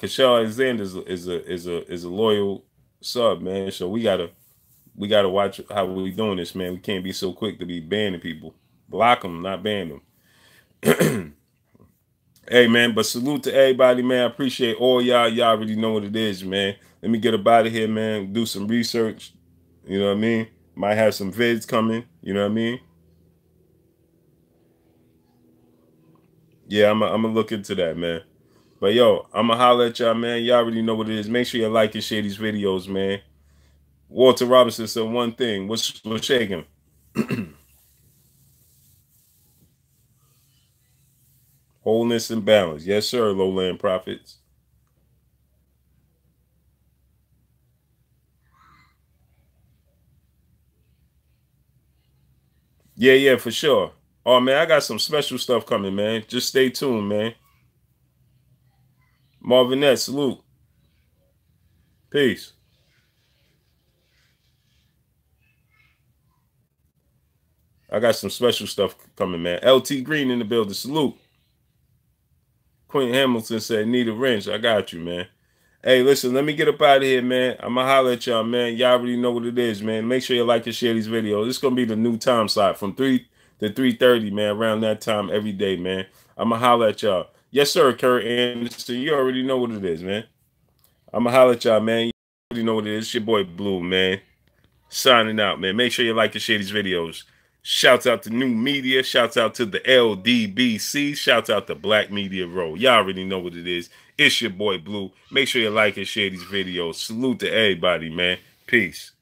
[SPEAKER 1] Cashel Alexander is a loyal sub, man. So we gotta watch how we doing this, man. We can't be so quick to be banning people. Block them, not ban them. Hey, man, but salute to everybody, man. I appreciate all y'all. Y'all already know what it is, man. Let me get up out of here, man. Do some research. You know what I mean? Might have some vids coming. You know what I mean? Yeah, I'm gonna look into that, man. But yo, I'm gonna holler at y'all, man. Y'all already know what it is. Make sure you like and share these videos, man. Walter Robinson said one thing. What's shaking? Wholeness and balance. Yes, sir, lowland prophets. Yeah, yeah, for sure. Oh man, I got some special stuff coming, man. Just stay tuned, man. Marvinette, salute. Peace. I got some special stuff coming, man. LT Green in the building. Salute. Quentin Hamilton said, need a wrench. I got you, man. Hey, listen, let me get up out of here, man. I'm going to holler at y'all, man. Y'all already know what it is, man. Make sure you like and share these videos. It's going to be the new time slot from 3 to 3:30, man, around that time every day, man. I'm going to holler at y'all. Yes, sir, Kurt Anderson. You already know what it is, man. I'm going to holler at y'all, man. You already know what it is. It's your boy, Blue, man. Signing out, man. Make sure you like and share these videos. Shouts out to New Media. Shouts out to the LDBC. Shouts out to Black Media Row. Y'all already know what it is. It's your boy Blue. Make sure you like and share these videos. Salute to everybody, man. Peace.